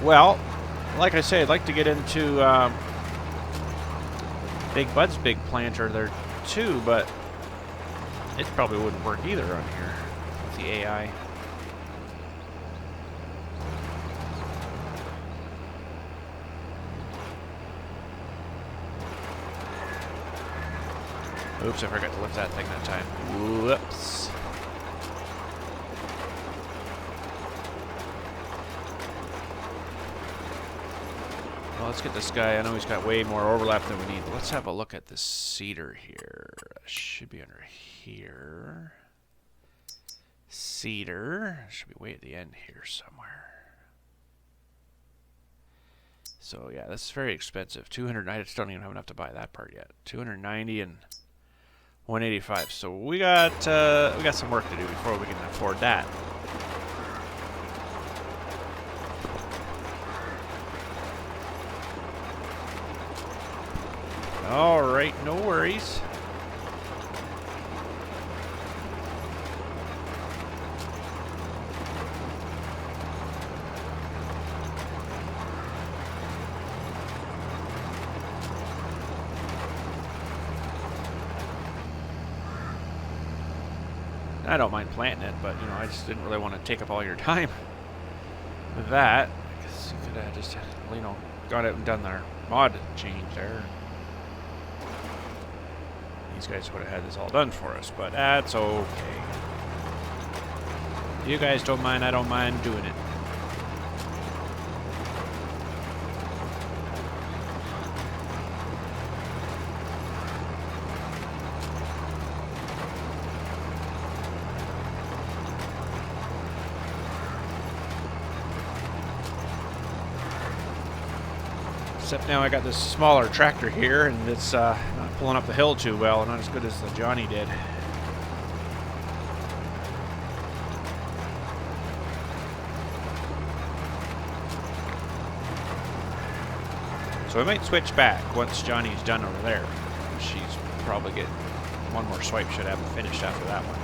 Well, like I say, I'd like to get into Big Bud's big planter there too, but it probably wouldn't work either on here with the AI. Oops, I forgot to lift that thing that time. Whoops. Well, let's get this guy. I know he's got way more overlap than we need. But let's have a look at this cedar here. Should be under here. Cedar. Should be way at the end here somewhere. So yeah, this is very expensive. 200. I just don't even have enough to buy that part yet. 290 and 185. So we got some work to do before we can afford that. All right, no worries. I don't mind planting it, but, you know, I just didn't really want to take up all your time with that. I guess you could have just, you know, gone out and done their mod change there. These guys would have had this all done for us, but that's okay. You guys don't mind, I don't mind doing it. Except now I got this smaller tractor here, and it's not pulling up the hill too well, not as good as the Johnny did. So we might switch back once Johnny's done over there. She's probably get one more swipe, should have it finished after that one.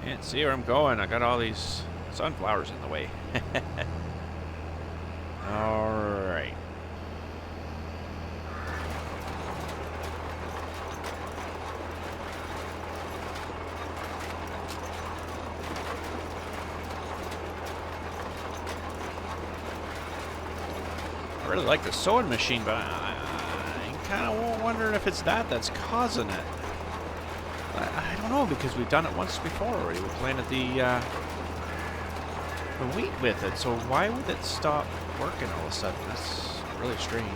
Can't see where I'm going. I got all these sunflowers in the way. All right. I really like the sewing machine, but I'm kind of wondering if it's that's causing it. I don't know, because we've done it once before already. We planted the wheat with it, so why would it stop working all of a sudden? That's really strange.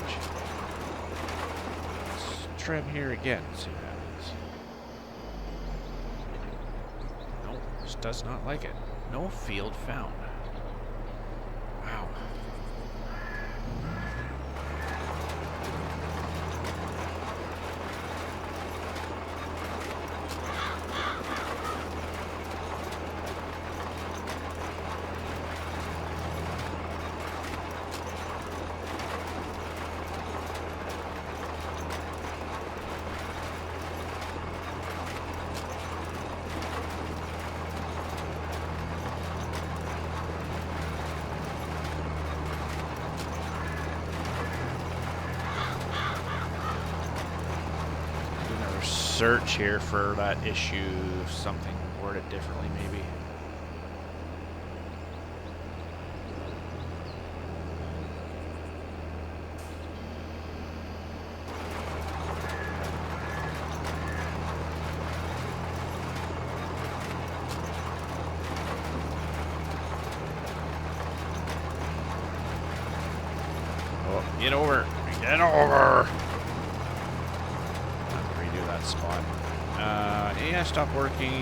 Let's trim here again, see what happens. Nope, this does not like it. No field found. Wow. Search here for that issue, something worded differently maybe. Oh, get over, get over. Spot. Yeah, stop working.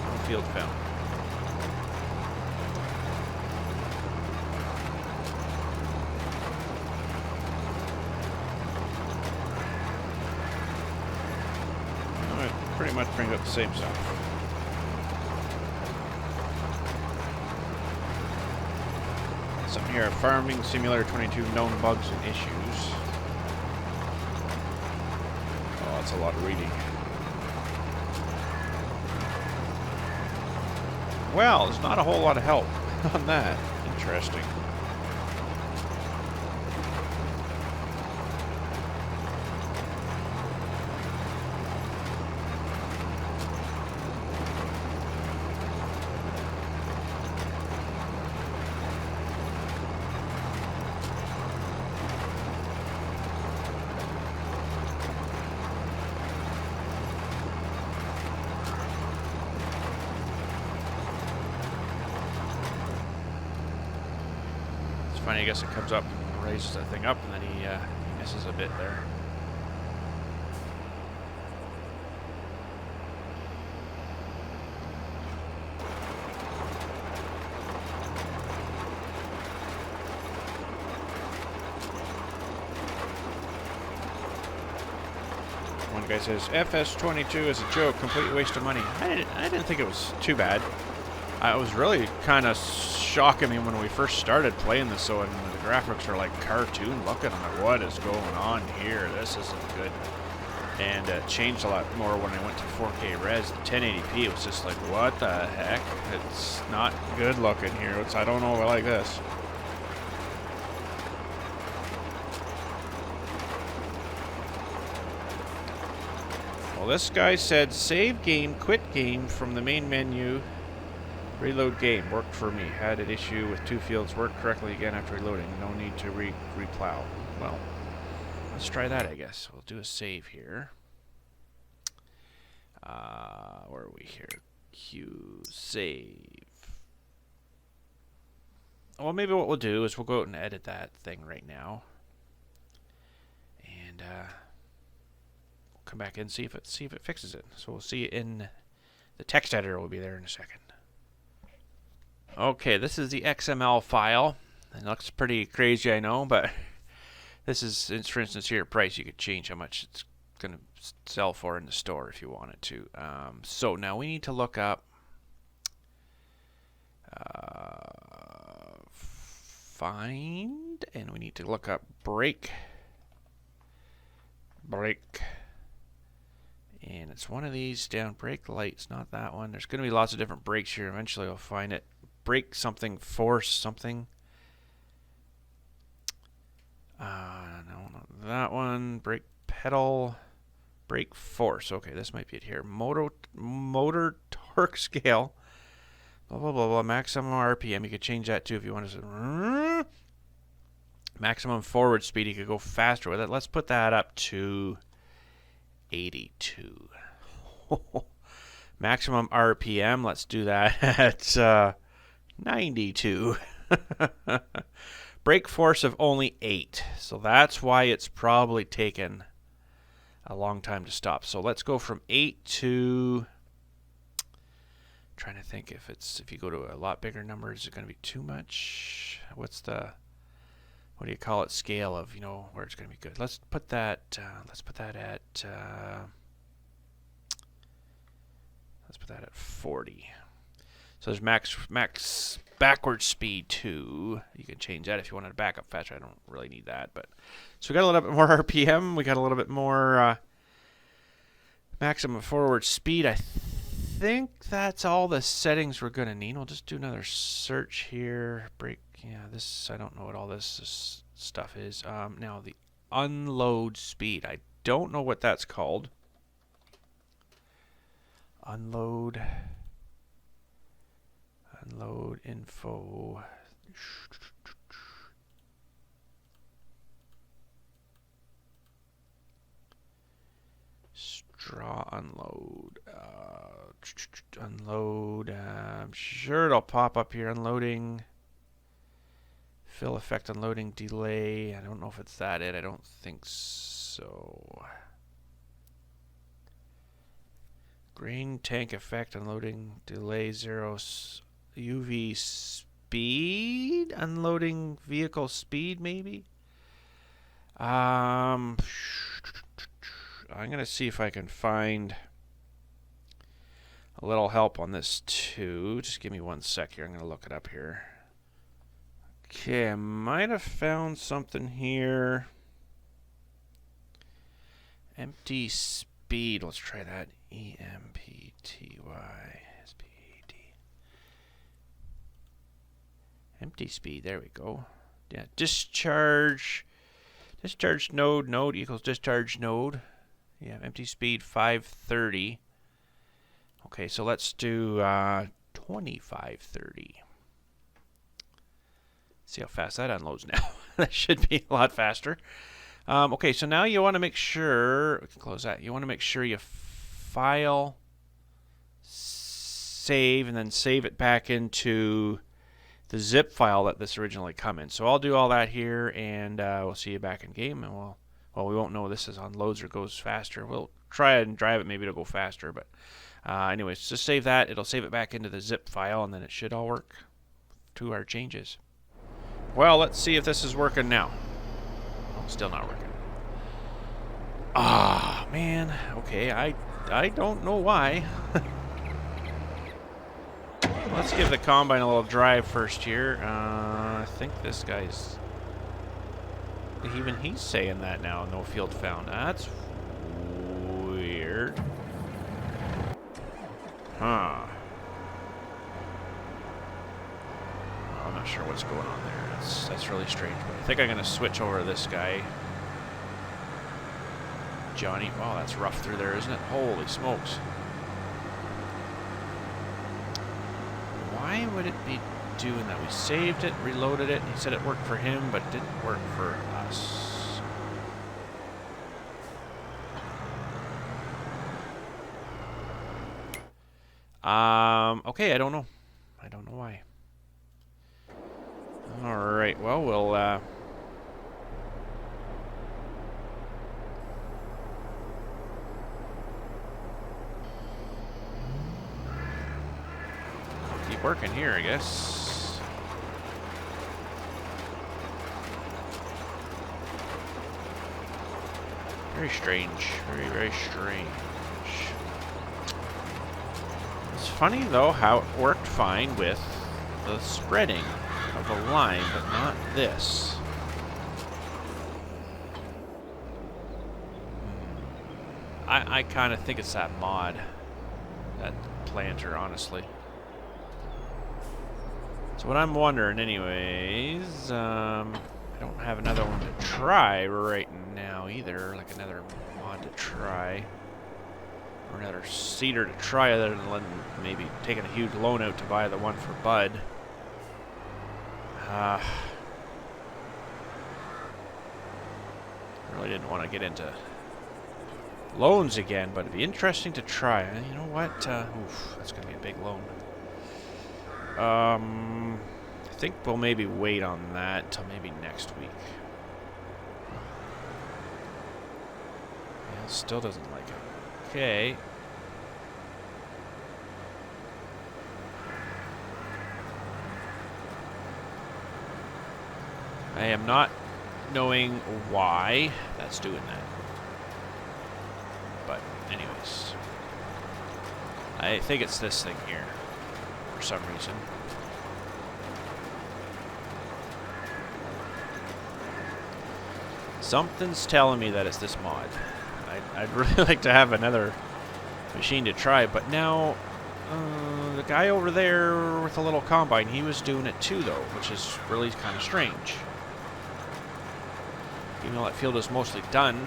No field found. It pretty much brings up the same stuff. Something here, Farming Simulator 22, known bugs and issues. That's a lot of reading. Well, there's not a whole lot of help on that. Interesting. Funny, I guess it comes up and raises that thing up, and then he misses a bit there. One guy says, FS22 is a joke, complete waste of money. I didn't think it was too bad. I was really kind of shocking me when we first started playing this, so and the graphics are like cartoon looking. I'm like, what is going on here? This isn't good. And it changed a lot more when I went to 4K res. The 1080p, it was just like, what the heck? It's not good looking here. I don't know if I like this. Well, this guy said, save game, quit game from the main menu, reload game. Worked for me. Had an issue with 2 fields. Worked correctly again after reloading. No need to replow. Well, let's try that, I guess. We'll do a save here. Where are we here? Q save. Well, maybe what we'll do is we'll go out and edit that thing right now, and we'll come back in and see if it fixes it. So we'll see in the text editor. Will be there in a second. Okay, this is the XML file. It looks pretty crazy, I know, but this is, for instance, here price. You could change how much it's going to sell for in the store if you wanted to. So now we need to look up find, and we need to look up break, and it's one of these down. Break lights, not that one. There's going to be lots of different breaks here. Eventually I'll find it. Break something, force something. No, not that one. Brake pedal, brake force. Okay, this might be it here. Motor torque scale. Blah, blah, blah, blah. Maximum RPM. You could change that too if you want to. Maximum forward speed. You could go faster with it. Let's put that up to 82. Maximum RPM. Let's do that at 92. Brake force of only 8. So that's why it's probably taken a long time to stop. So let's go from 8 to... trying to think if you go to a lot bigger number, is it going to be too much? What's the, what do you call it, scale of, you know, where it's going to be good? Let's put that at 40. So there's max backward speed too. You can change that if you wanted to back up faster. I don't really need that, but so we got a little bit more RPM. We got a little bit more maximum forward speed. I think that's all the settings we're gonna need. We'll just do another search here. Break. Yeah, this, I don't know what all this stuff is. Now the unload speed. I don't know what that's called. Unload info. Straw unload. Unload. I'm sure it'll pop up here. Unloading. Fill effect unloading delay. I don't know if it's that it. I don't think so. Grain tank effect unloading delay 0. UV speed, unloading vehicle speed, maybe. I'm gonna see if I can find a little help on this too. Just give me 1 sec here. I'm gonna look it up here. Okay, I might have found something here. Empty speed. Let's try that. EMPTY. Empty speed, there we go. Yeah, discharge node equals discharge node. Yeah, empty speed 530. Okay, so let's do 2530. See how fast that unloads now. That should be a lot faster. Okay, so now you want to make sure, we can close that. You want to make sure you file, save, and then save it back into the zip file that this originally come in. So I'll do all that here, and we'll see you back in game, and we won't know this is on loads or goes faster. We'll try and drive it, maybe it'll go faster, but anyways, just save that. It'll save it back into the zip file, and then it should all work to our changes. Well, let's see if this is working now. Oh, still not working. man. Okay, I don't know why. Let's give the combine a little drive first here. I think this guy's... Even he's saying that now, no field found. That's weird. Huh. I'm not sure what's going on there. That's really strange. But I think I'm going to switch over to this guy. Johnny. Oh, that's rough through there, isn't it? Holy smokes. Why would it be doing that? We saved it, reloaded it. He said it worked for him, but it didn't work for us. Okay, I don't know. I don't know why. Alright, well, we'll, keep working here, I guess. Very strange. Very, very strange. It's funny, though, how it worked fine with the spreading of the line, but not this. I kind of think it's that mod. That planter, honestly. So what I'm wondering, anyways, I don't have another one to try right now either, like another mod to try. Or another seeder to try other than maybe taking a huge loan out to buy the one for Bud. Really didn't want to get into loans again, but it'd be interesting to try. You know what? Oof, that's going to be a big loan. I think we'll maybe wait on that until maybe next week. Yeah, still doesn't like it. Okay. I am not knowing why that's doing that. But anyways. I think it's this thing here. For some reason. Something's telling me that it's this mod. I'd really like to have another machine to try, but now the guy over there with the little combine, he was doing it too, though, which is really kind of strange. Even though that field was mostly done,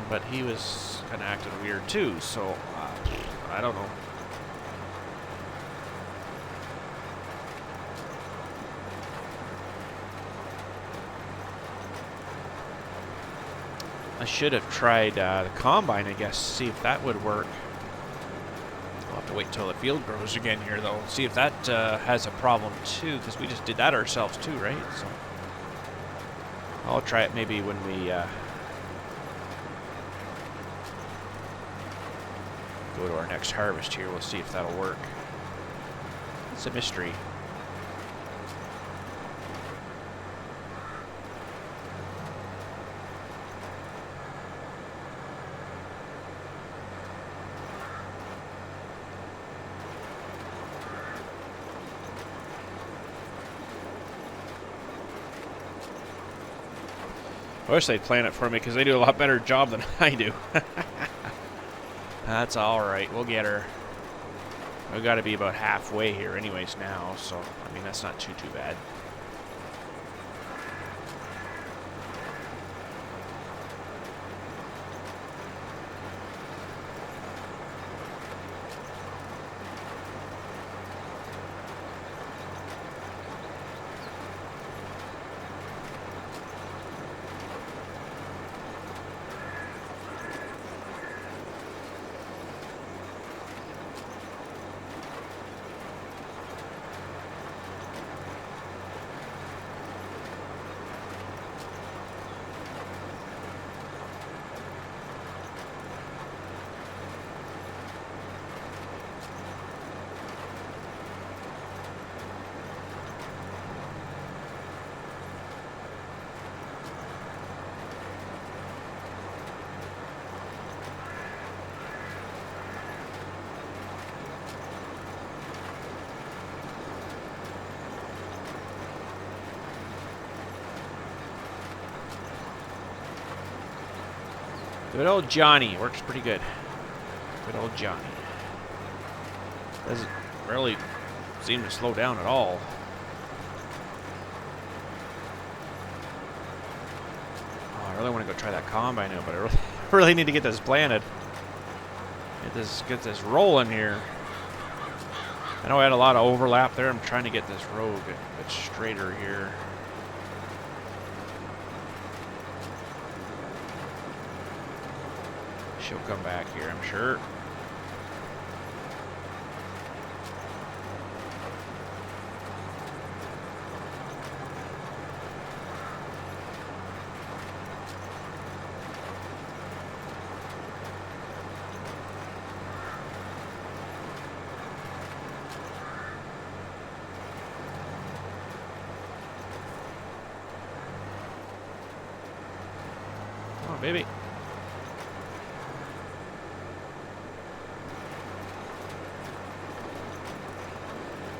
but he was kind of acting weird too, so I don't know. I should have tried the combine, I guess, see if that would work. I'll have to wait until the field grows again here, though. See if that has a problem, too, because we just did that ourselves, too, right? So I'll try it maybe when we go to our next harvest here. We'll see if that'll work. It's a mystery. I wish they'd plan it for me, because they do a lot better job than I do. That's alright, we'll get her. We've got to be about halfway here anyways now, so, I mean, that's not too bad. Good old Johnny. Works pretty good. Good old Johnny. Doesn't really seem to slow down at all. Oh, I really want to go try that combine now, but I really need to get this planted. Get this rolling here. I know I had a lot of overlap there. I'm trying to get this road a bit straighter here. She'll come back here, I'm sure. Come on, baby.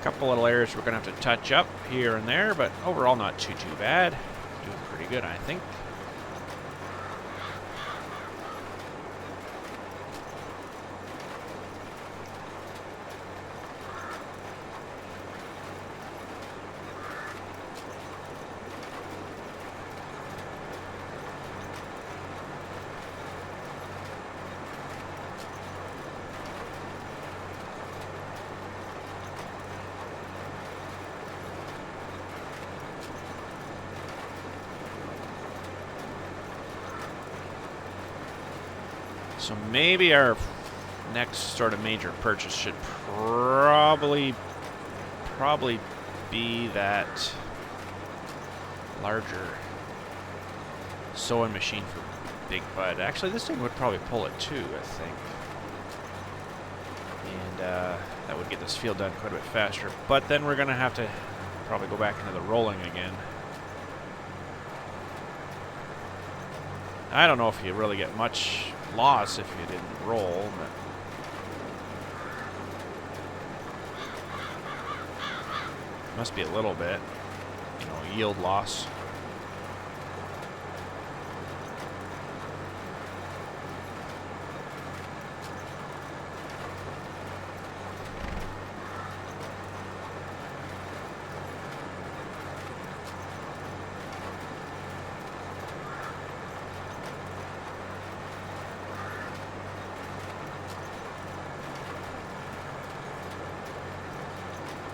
Couple little areas we're gonna have to touch up here and there, but overall not too bad. Doing pretty good, I think. So maybe our next sort of major purchase should probably be that larger sewing machine for Big Bud. Actually, this thing would probably pull it too, I think. And that would get this field done quite a bit faster. But then we're going to have to probably go back into the rolling again. I don't know if you really get much loss if you didn't roll, but must be a little bit, you know, yield loss.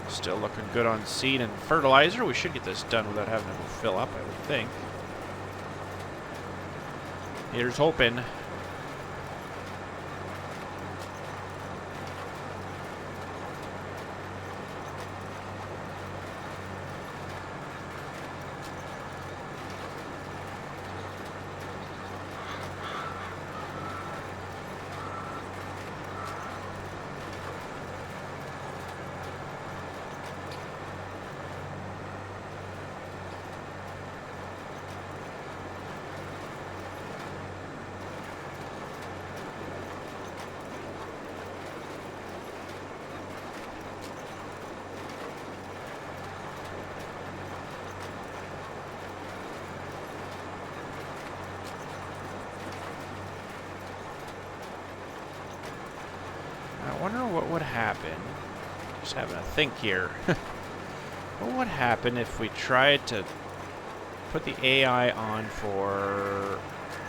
Still looking good on seed and fertilizer. We should get this done without having to fill up, I would think. Here's hoping. I wonder what would happen. Just having a think here. What would happen if we tried to put the AI on for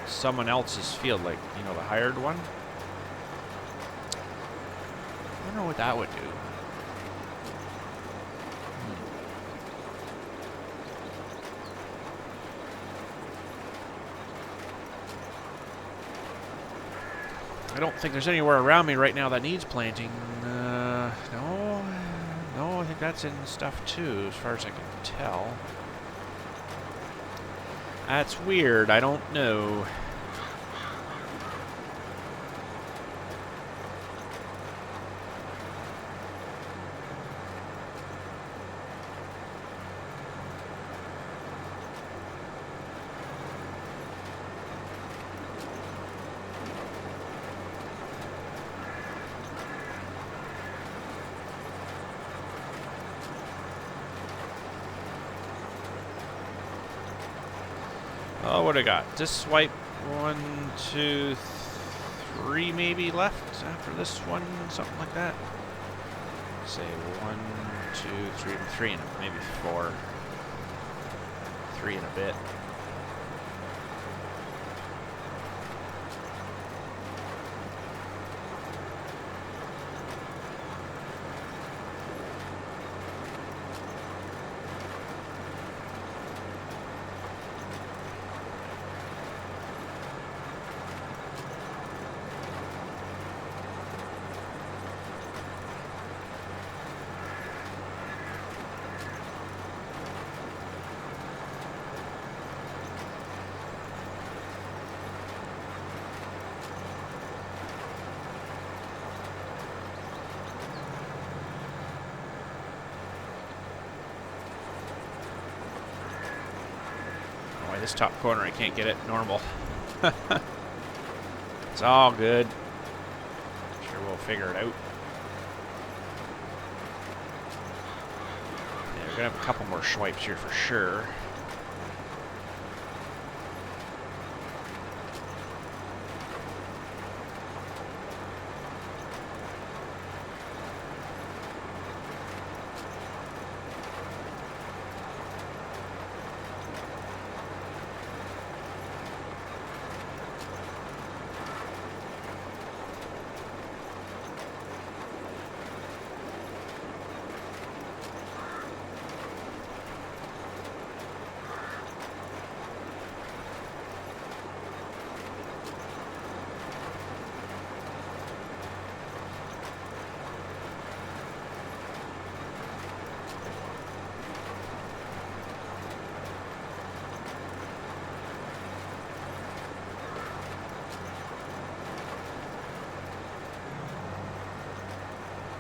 someone else's field, like, you know, the hired one? I wonder what that would do. I don't think there's anywhere around me right now that needs planting. No, I think that's in stuff too, as far as I can tell. That's weird. I don't know. Oh, what I got? Just swipe 1, 2, 3 maybe left after this one, something like that. Say 1, 2, 3, 3 and maybe 4. 3 and a bit. This top corner, I can't get it normal. It's all good. Sure, we'll figure it out. Yeah, we're gonna have a couple more swipes here for sure.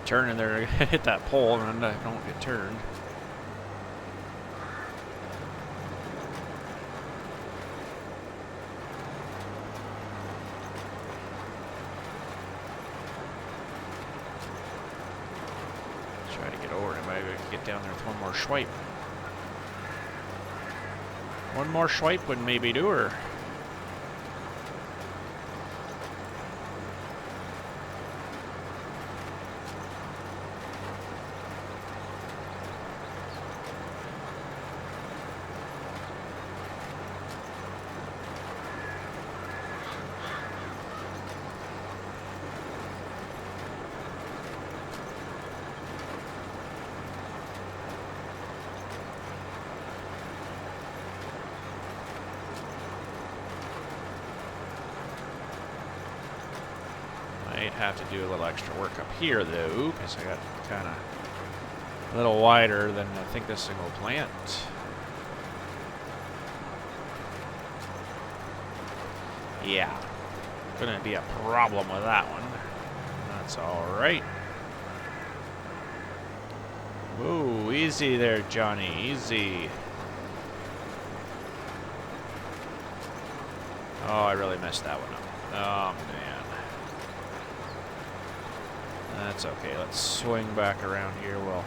Turn in there, hit that pole, and I don't get turned. Try to get over him. Maybe I can get down there with one more swipe. One more swipe would maybe do her. Have to do a little extra work up here though, because I got kind of a little wider than I think this thing will plant. Yeah, gonna be a problem with that one. That's all right. Whoa, easy there, Johnny, easy. Oh, I really messed that one up. Oh man. That's okay. Let's swing back around here. Well,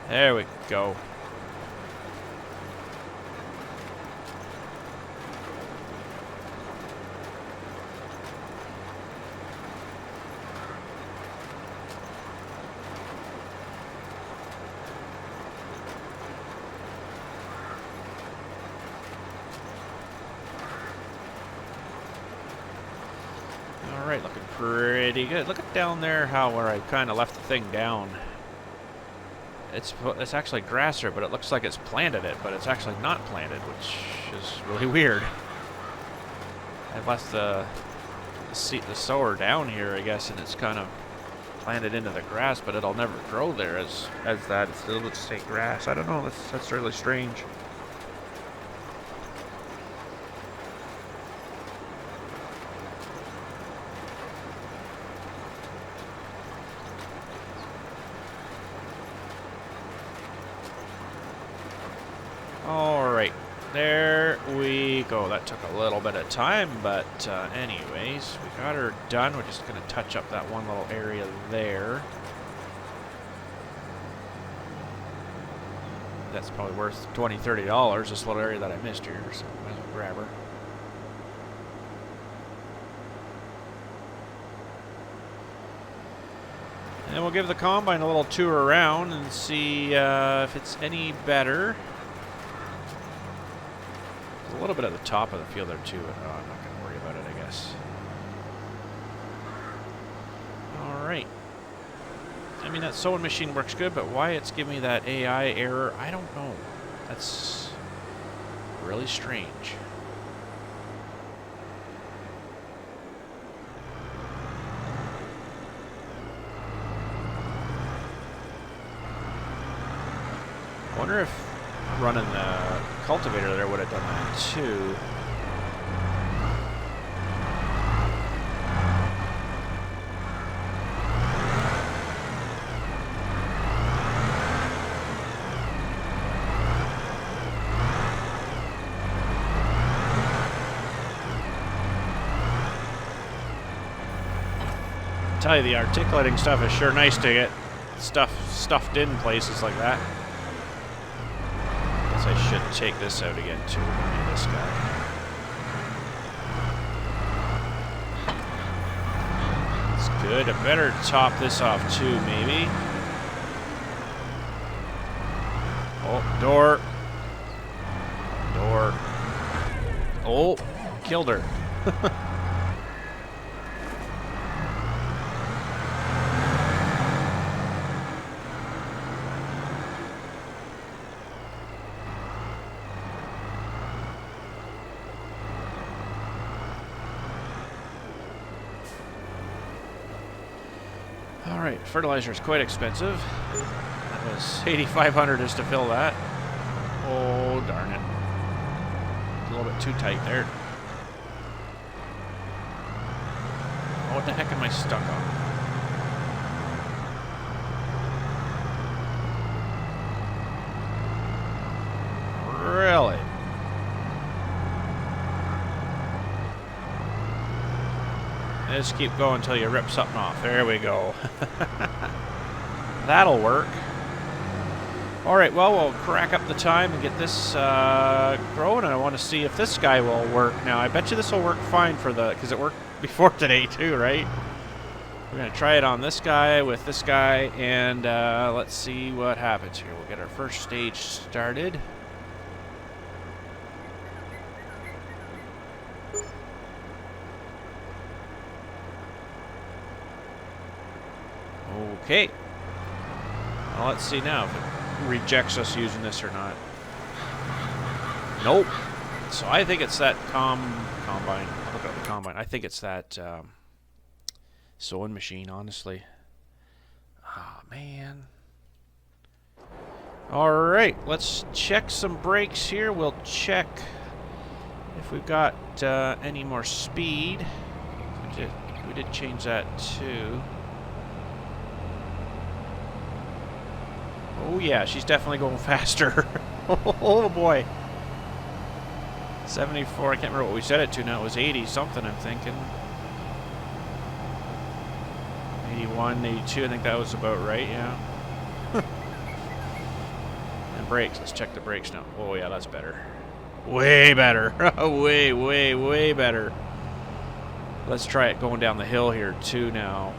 there we go. Alright, looking pretty good. Look at down there where I kind of left the thing down. It's actually grasser, but it looks like it's planted it, but it's actually not planted, which is really weird. I left the sower down here, I guess, and it's kind of planted into the grass, but it'll never grow there as that. It's still would stay grass. I don't know. That's really strange. All right, there we go. That took a little bit of time, but anyways, we got her done. We're just going to touch up that one little area there. That's probably worth $20, $30, this little area that I missed here, so might as well grab her. And we'll give the combine a little tour around and see if it's any better. There's a little bit at the top of the field there too, but I'm not going to worry about it, I guess. Alright. I mean, that sewing machine works good, but why it's giving me that AI error, I don't know. That's really strange. I wonder if running the cultivator there would have done that too. I tell you, the articulating stuff is sure nice to get stuff stuffed in places like that. I should take this out again too. Maybe this guy. That's good. I better top this off too, maybe. Oh, door. Door. Oh, killed her. Alright, fertilizer is quite expensive. That was $8,500 just to fill that. Oh, darn it. A little bit too tight there. Oh, what the heck am I stuck on? Really? Just keep going until you rip something off. There we go. That'll work. Alright, well, we'll crack up the time and get this growing. And I want to see if this guy will work now. I bet you this will work fine for the... because it worked before today too, right? We're going to try it on this guy with this guy. And let's see what happens here. We'll get our first stage started. Okay. Well, let's see now if it rejects us using this or not. Nope. So I think it's that combine. Look at the combine. I think it's that sewing machine, honestly. Oh, man. Alright, let's check some brakes here. We'll check if we've got any more speed. We did change that too. Oh yeah, she's definitely going faster. Oh boy. 74, I can't remember what we set it to now. It was 80 something, I'm thinking. 81, 82, I think that was about right, yeah. And brakes, let's check the brakes now. Oh yeah, that's better. Way better. way, way, way better. Let's try it going down the hill here too now.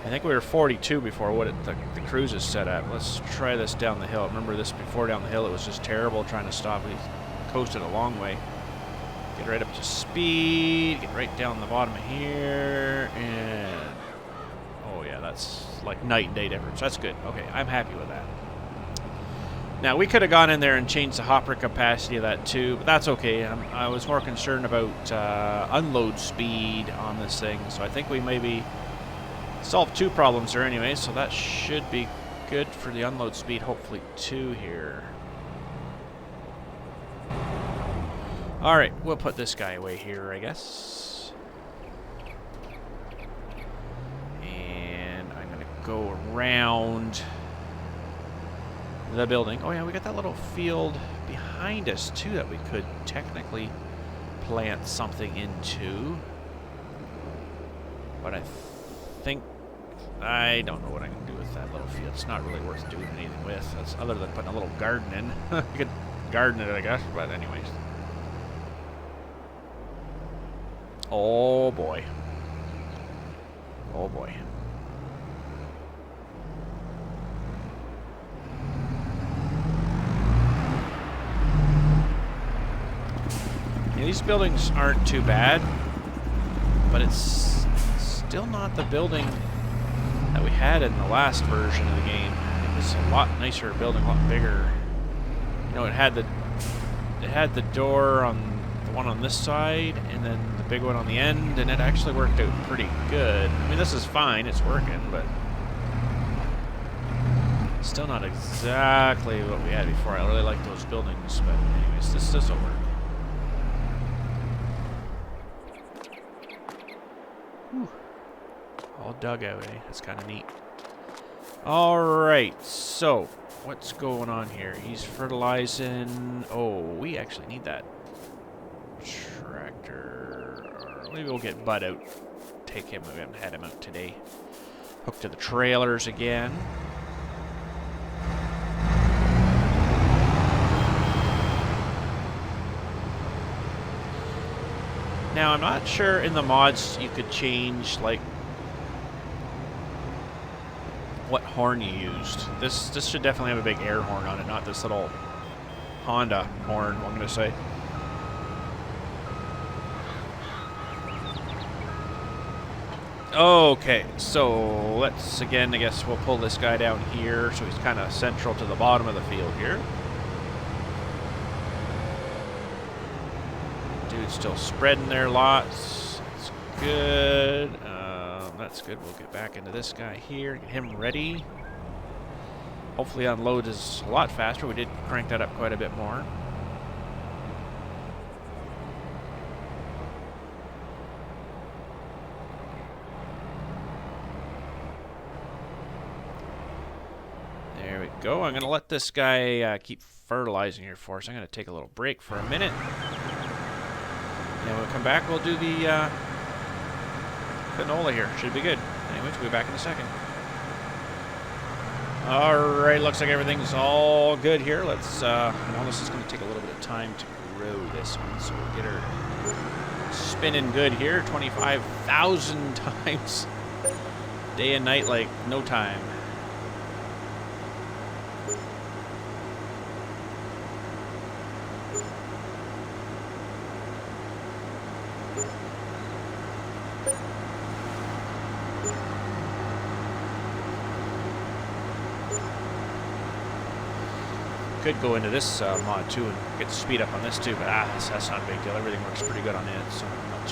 I think we were 42 before what the cruise is set at. Let's try this down the hill. Remember this before down the hill, it was just terrible trying to stop. We coasted a long way. Get right up to speed, get right down the bottom of here, and oh yeah, that's like night and day difference. That's good. Okay, I'm happy with that. Now, we could have gone in there and changed the hopper capacity of that too, but that's okay. I was more concerned about unload speed on this thing, so I think we maybe solved two problems there anyway, so that should be good for the unload speed, hopefully, too, here. Alright, we'll put this guy away here, I guess. And I'm going to go around the building. Oh yeah, we got that little field behind us too that we could technically plant something into. But I don't know what I can do with that little field. It's not really worth doing anything with. That's other than putting a little garden in. You could garden it, I guess, but anyways. Oh boy. Oh boy. Yeah, these buildings aren't too bad, but it's still not the building that we had in the last version of the game. It was a lot nicer building, a lot bigger. You know, it had the door on the one on this side, and then the big one on the end, and it actually worked out pretty good. I mean, this is fine, it's working, but still not exactly what we had before. I really like those buildings, but anyways, this will work. Whew. All dug out, eh? That's kind of neat. Alright, so what's going on here? He's fertilizing. Oh, we actually need that tractor. Or maybe we'll get Bud out. Take him. We haven't had him out today. Hook to the trailers again. Now, I'm not sure in the mods you could change, like, what horn you used. This should definitely have a big air horn on it, not this little Honda horn, I'm going to say. Okay, so let's, again, I guess we'll pull this guy down here, so he's kind of central to the bottom of the field here. Dude's still spreading their lots. That's good. That's good. We'll get back into this guy here, get him ready. Hopefully unload is a lot faster. We did crank that up quite a bit more. There we go. I'm going to let this guy keep fertilizing here for us. I'm going to take a little break for a minute. And when we come back, we'll do the canola here. Should be good. Anyways, we'll be back in a second. Alright, looks like everything's all good here. Let's, I know this is going to take a little bit of time to grow this one, so we'll get her spinning good here. 25,000 times. Day and night like no time. Could go into this mod too and get the speed up on this too, but that's not a big deal. Everything works pretty good on it, so I'm not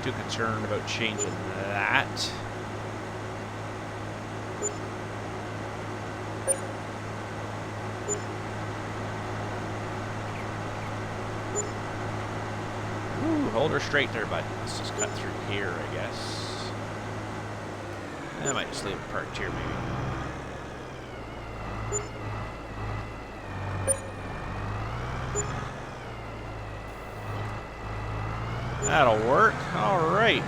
too concerned about changing that. Ooh, hold her straight there, bud. Let's just cut through here, I guess. I might just leave it parked here, maybe. That'll work. All right.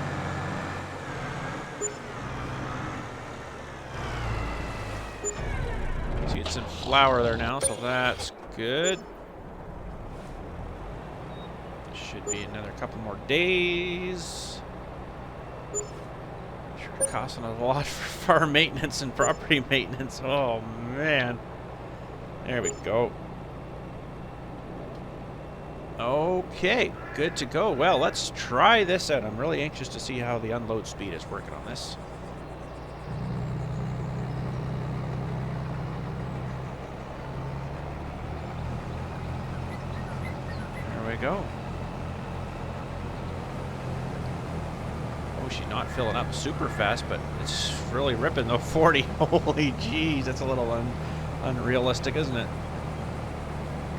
See, it's in flower there now, so that's good. Should be another couple more days. Sure, costing a lot for farm maintenance and property maintenance. Oh man. There we go. Okay, good to go. Well, let's try this out. I'm really anxious to see how the unload speed is working on this. There we go. Oh, she's not filling up super fast, but it's really ripping though. 40. Holy jeez, that's a little unrealistic, isn't it?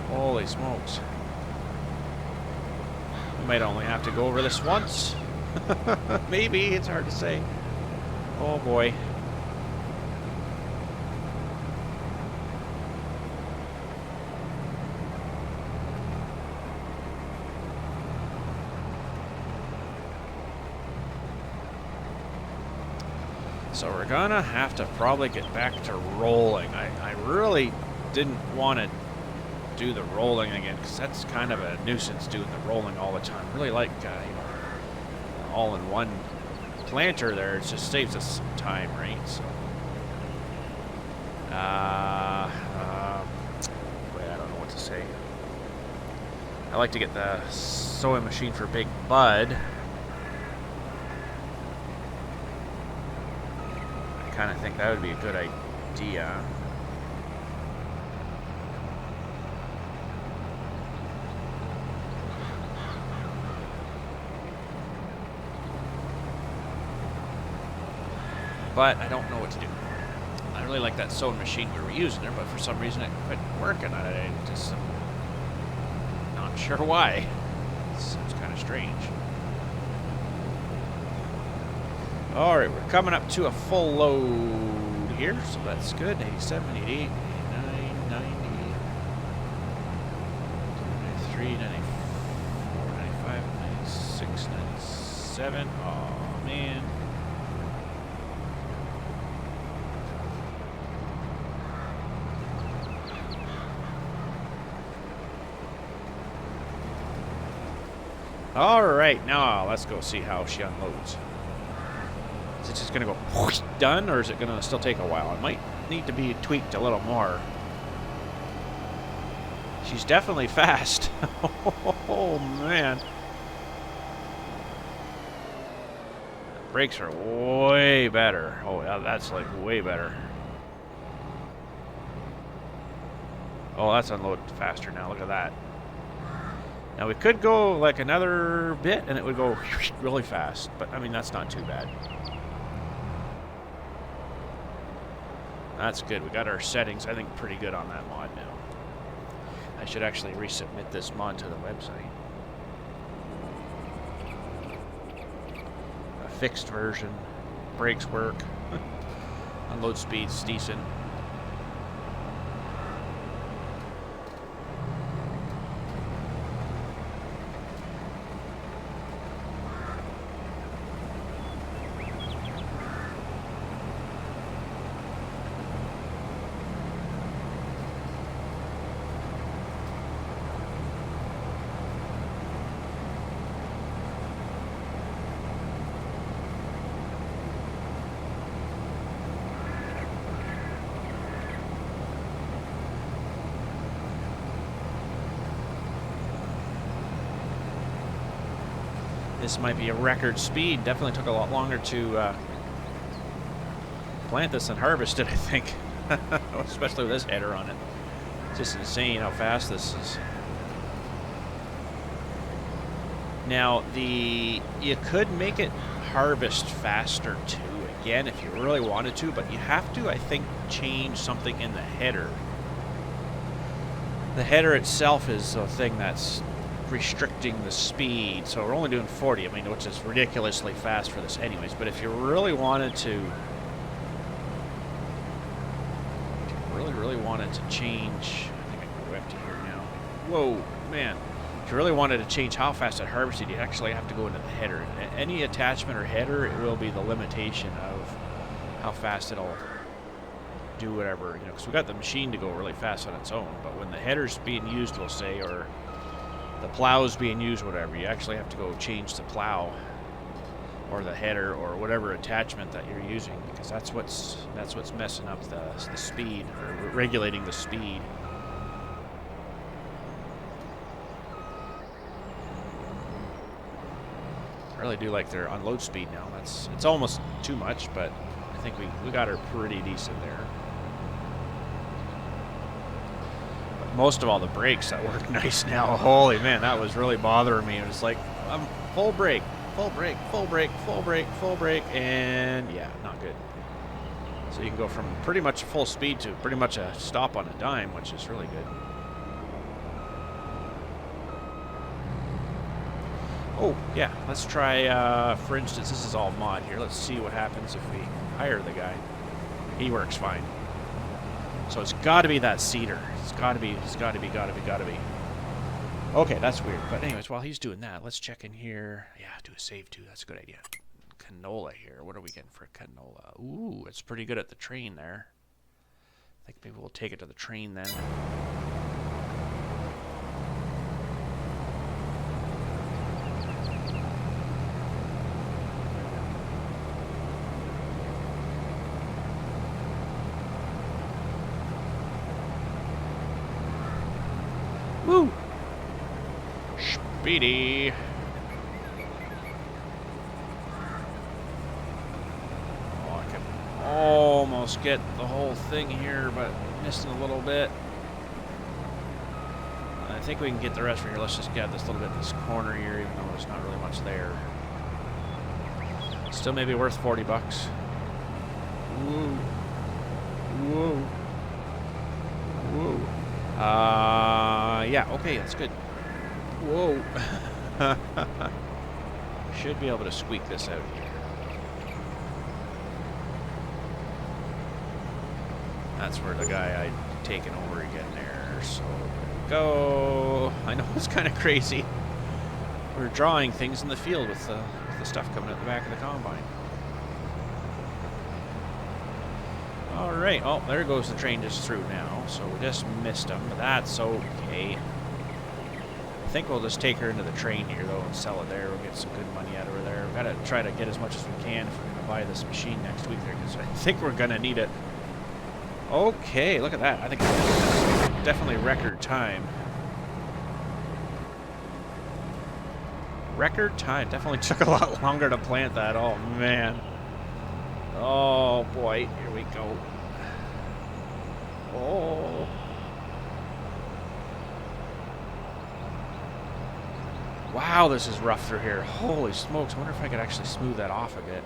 Holy smokes. We might only have to go over this once. Maybe, it's hard to say. Oh boy. So we're gonna have to probably get back to rolling. I really didn't want to do the rolling again because that's kind of a nuisance doing the rolling all the time. Really like you know, all-in-one planter there. It just saves us some time, right? So wait, I don't know what to say. I like to get the sewing machine for Big Bud. I kind of think that would be a good idea. But I don't know what to do. I really like that sewing machine we were using there, but for some reason it quit working. I just not sure why. It's kind of strange. All right, we're coming up to a full load here, so that's good. 87, 88, 89, 90, 93, 94, 95, 96, 97. Oh, man. All right, now let's go see how she unloads. Is it just going to go whoosh, done, or is it going to still take a while? It might need to be tweaked a little more. She's definitely fast. Oh, man. Brakes are way better. Oh, yeah, that's like way better. Oh, that's unloaded faster now. Look at that. Now, we could go like another bit, and it would go really fast. But, I mean, that's not too bad. That's good. We got our settings, I think, pretty good on that mod now. I should actually resubmit this mod to the website. A fixed version. Brakes work. Unload speed's decent. This might be a record speed. Definitely took a lot longer to plant this than harvest it, I think. Especially with this header on it. It's just insane how fast this is. Now, you could make it harvest faster too, again, if you really wanted to, but you have to, I think, change something in the header. The header itself is a thing that's restricting the speed, so we're only doing 40, I mean, which is ridiculously fast for this anyways, but if you really wanted to, really wanted to change, I think I can go empty here now. Whoa, man. If you really wanted to change how fast it harvested, you actually have to go into the header. Any attachment or header, it will be the limitation of how fast it'll do whatever, you know, because we got the machine to go really fast on its own, but when the header's being used, we'll say, or the plow's being used, whatever, you actually have to go change the plow or the header or whatever attachment that you're using, because that's what's messing up the speed, or regulating the speed. I really do like their unload speed now. It's almost too much, but I think we got her pretty decent there. Most of all the brakes that work nice now. Holy man, that was really bothering me. It was like full brake, full brake, full brake, full brake, full brake, and yeah, not good. So you can go from pretty much full speed to pretty much a stop on a dime, which is really good. Oh yeah, let's try. For instance, this is all mod here. Let's see what happens if we hire the guy. He works fine. So it's got to be that cedar. It's got to be. Okay, that's weird. But anyways, while he's doing that, let's check in here. Yeah, do a save too. That's a good idea. canola here. What are we getting for canola? Ooh, it's pretty good at the train there. I think maybe we'll take it to the train then. Woo! Speedy! Oh, I can almost get the whole thing here, but missing a little bit. I think we can get the rest from here. Let's just get this little bit in this corner here, even though there's not really much there. Still maybe worth 40 bucks. Woo! Woo! Woo! Yeah, okay, that's good. Whoa. Should be able to squeak this out here. That's where the guy I'd taken over again there. So, go. I know it's kind of crazy. We're drawing things in the field with the stuff coming out the back of the combine. Alright, oh, there goes the train just through now, so we just missed him, but that's okay. I think we'll just take her into the train here, though, and sell it there. We'll get some good money out of her there. We've got to try to get as much as we can if we're going to buy this machine next week there, because I think we're going to need it. Okay, look at that. I think it's definitely record time. Record time. Definitely took a lot longer to plant that. Oh, man. Oh, boy. Here we go. Oh. Wow, this is rough through here. Holy smokes. I wonder if I could actually smooth that off a bit.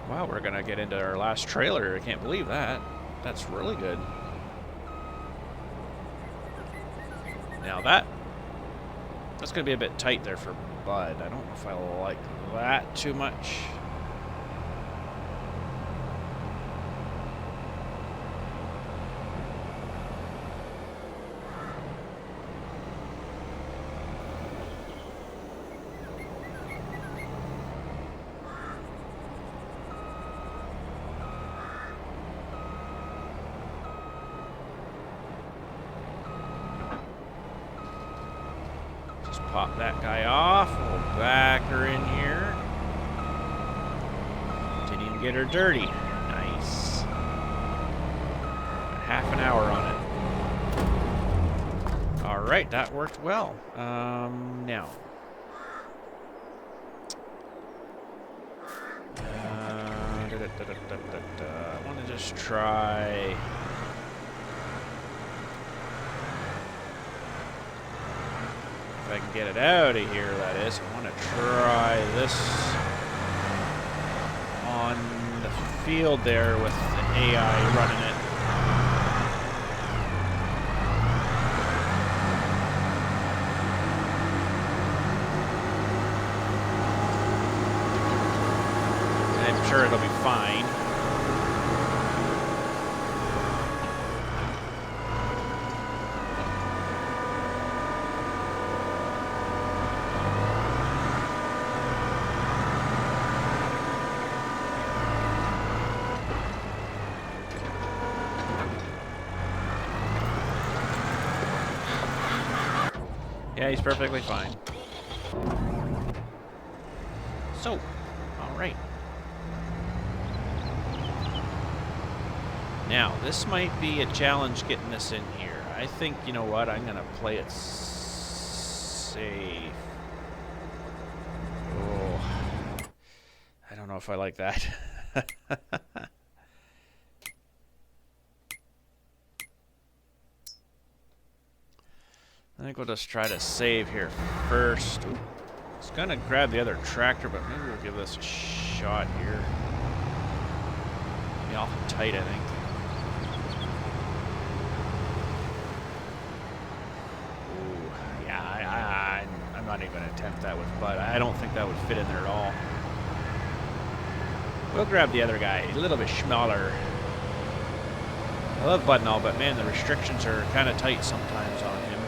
Wow, we're gonna get into our last trailer. I can't believe that. That's really good. Now that's gonna be a bit tight there for Bud. I don't know if I like that too much. Pop that guy off. We'll back her in here. Didn't even get her dirty. Nice. Half an hour on it. Alright, that worked well. Now. I want to just try... If I can get it out of here, that is. I want to try this on the field there with the AI running it. And I'm sure it'll be fine. Yeah, he's perfectly fine. So, alright. Now, this might be a challenge getting this in here. I think, you know what, I'm going to play it safe. Oh, I don't know if I like that. I think we'll just try to save here first. Ooh, I was gonna grab the other tractor, but maybe we'll give this a shot here. Be awful tight, I think. Ooh, yeah, I'm not even gonna attempt that with Bud. I don't think that would fit in there at all. We'll grab the other guy, a little bit smaller. I love Bud and all, but man, the restrictions are kind of tight sometimes on him.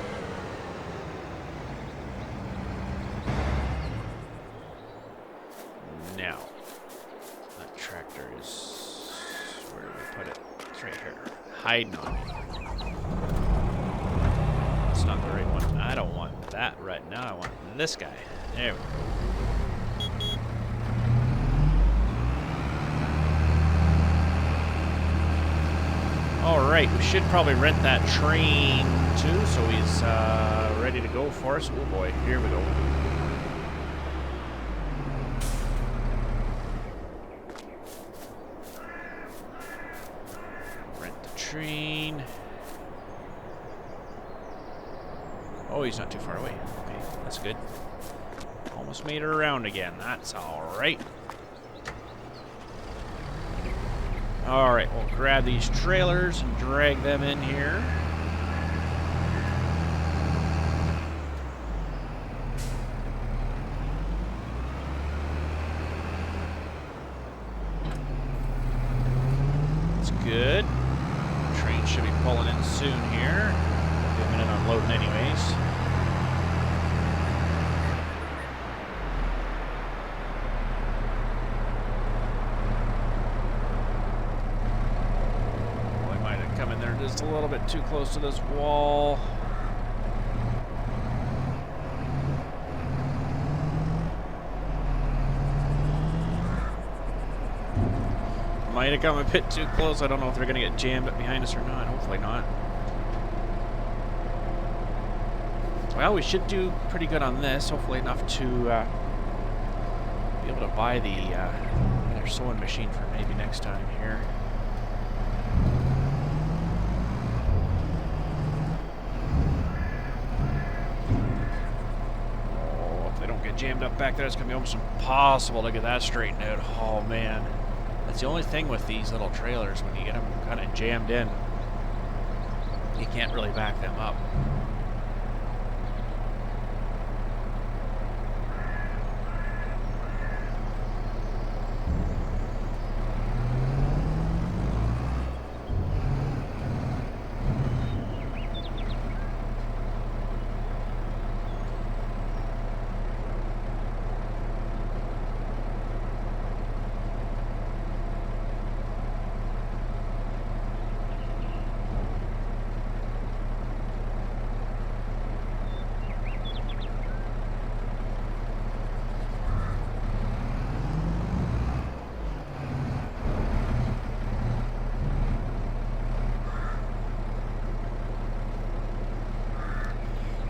Now, that tractor is... where do we put it? It's right here. Hiding on me. That's not the right one. I don't want that right now. I want this guy. There we go. Alright, we should probably rent that train too, so he's ready to go for us. Oh boy, here we go. Rent the train. Oh, he's not too far away. Okay, that's good. Almost made it around again. That's alright. Alright, we'll grab these trailers and drag them in here. That's good. Train should be pulling in soon here. Be a minute unloading anyways. Just a little bit too close to this wall. Might have come a bit too close. I don't know if they're going to get jammed up behind us or not. Hopefully not. Well, we should do pretty good on this. Hopefully enough to be able to buy the their sewing machine for maybe next time here. Jammed up back there, it's gonna be almost impossible to get that straightened out. Oh man, that's the only thing with these little trailers, when you get them kind of jammed in, you can't really back them up.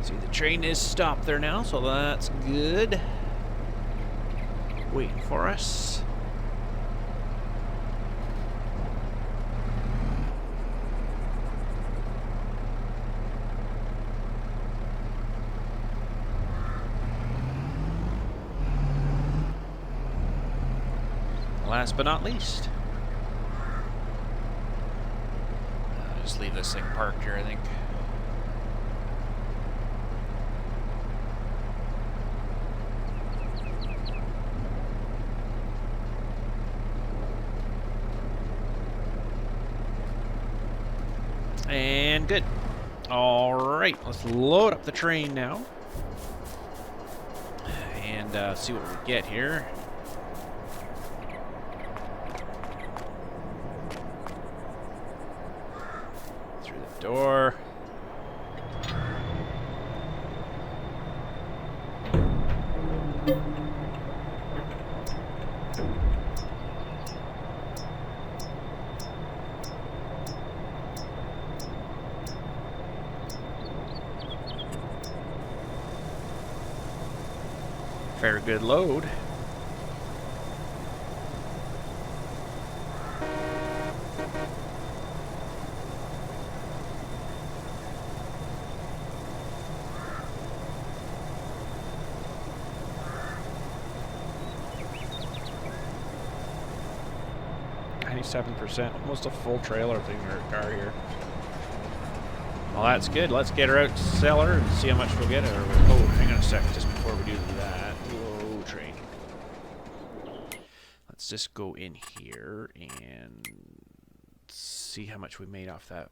See, the train is stopped there now, so that's good. Waiting for us. Last but not least, I'll just leave this thing parked here, I think. And good. All right, let's load up the train now and see what we get here. Through the door. Very good load. %, almost a full trailer thing in our car here. Well, that's good. Let's get her out to sell her and see how much we'll get her. Oh, hang on a sec, just before we do that. Whoa, train. Let's just go in here and see how much we made off that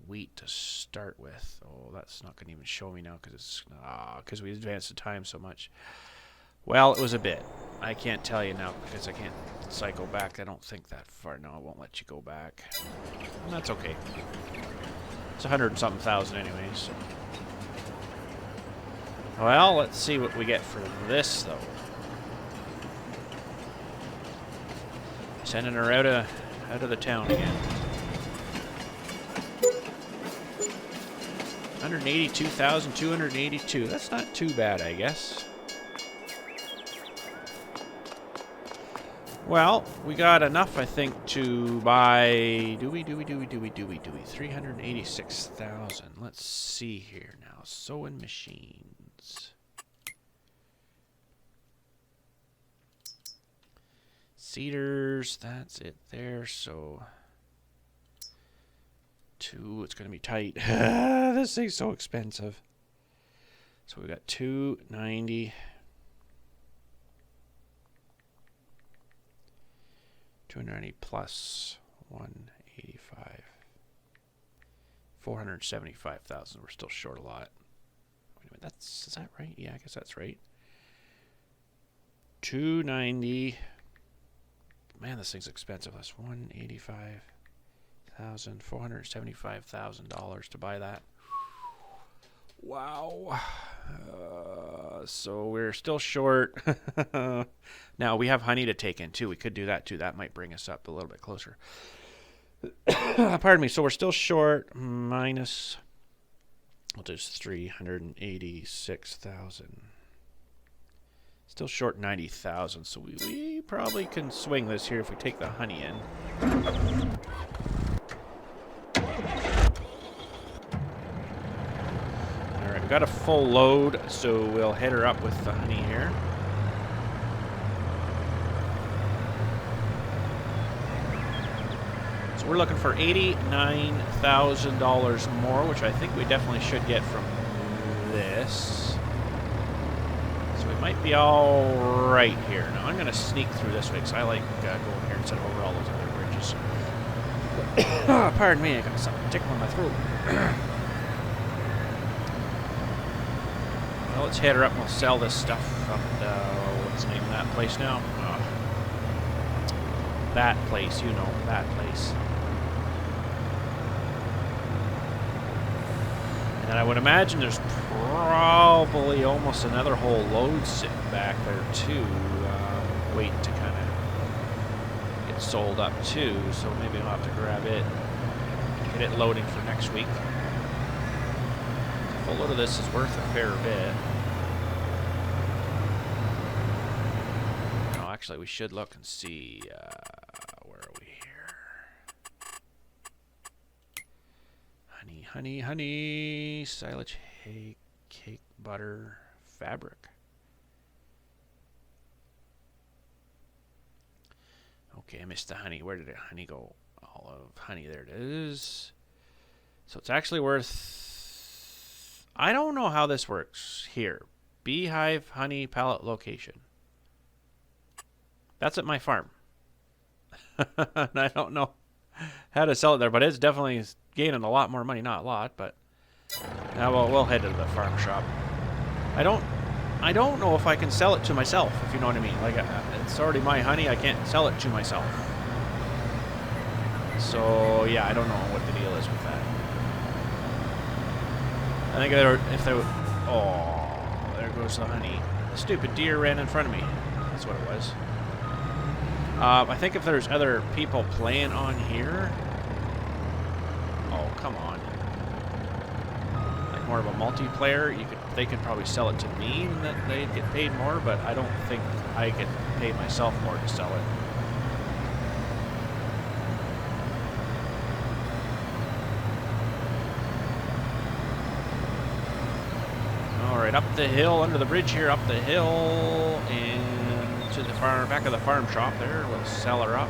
wheat to start with. Oh, that's not going to even show me now because we advanced the time so much. Well, it was a bit. I can't tell you now because I can't cycle back. I don't think that far. No, it won't let you go back. And that's okay. It's 100-something thousand anyways. So. Well, let's see what we get for this, though. Sending her out of the town again. 182,282. That's not too bad, I guess. Well, we got enough, I think, to buy... Do we? 386,000. Let's see here now. Sewing machines. Cedars, that's it there, so... 2, it's going to be tight. This thing's so expensive. So we got 290... 290 plus 185. 475,000. We're still short a lot. Wait a minute, is that right? Yeah, I guess that's right. 290. Man, this thing's expensive. That's $185,000, $475,000 to buy that. Wow. So we're still short. Now, we have honey to take in, too. We could do that, too. That might bring us up a little bit closer. Pardon me. So we're still short minus, well, there's 386,000. Still short 90,000. So we probably can swing this here if we take the honey in. Alright, we got a full load, so we'll head her up with the honey here. So we're looking for $89,000 more, which I think we definitely should get from this. So we might be all right here. Now I'm going to sneak through this way because I like going here instead of over all those other bridges. Pardon me, I got something tickling my throat. Well, let's head her up and we'll sell this stuff up what's the name of that place now? That place, you know, that place. And I would imagine there's probably almost another whole load sitting back there too, waiting to kind of get sold up too. So maybe I'll have to grab it, get it loading for next week. A full load of this is worth a fair bit. No, actually, we should look and see. Where are we here? Honey, silage, hay, cake, butter, fabric. Okay, I missed the honey. Where did the honey go? All of honey, there it is. So it's actually worth... I don't know how this works here. Beehive honey pallet location. That's at my farm. And I don't know how to sell it there, but it's definitely gaining a lot more money. Not a lot, but well, we'll head to the farm shop. I don't know if I can sell it to myself, if you know what I mean. Like, it's already my honey. I can't sell it to myself. So yeah, I don't know what the deal is with that. I think if they, oh, there goes the honey. The stupid deer ran in front of me. That's what it was. I think if there's other people playing on here... Oh, come on. Like more of a multiplayer, they could probably sell it to me and that they'd get paid more, but I don't think I get paid myself more to sell it. Alright, up the hill, under the bridge here, up the hill, and to the back of the farm shop there. We'll sell her up.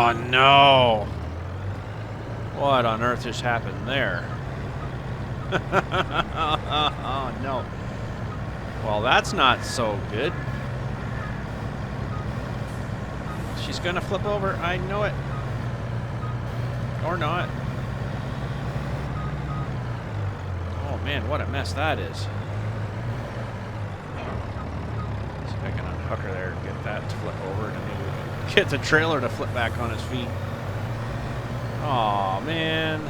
Oh, no. What on earth just happened there? Oh, no. Well, that's not so good. She's gonna flip over. I know it. Or not. Oh, man, what a mess that is. See if I can unhook her there and get that to flip over, and then maybe we can get the trailer to flip back on his feet. Oh man,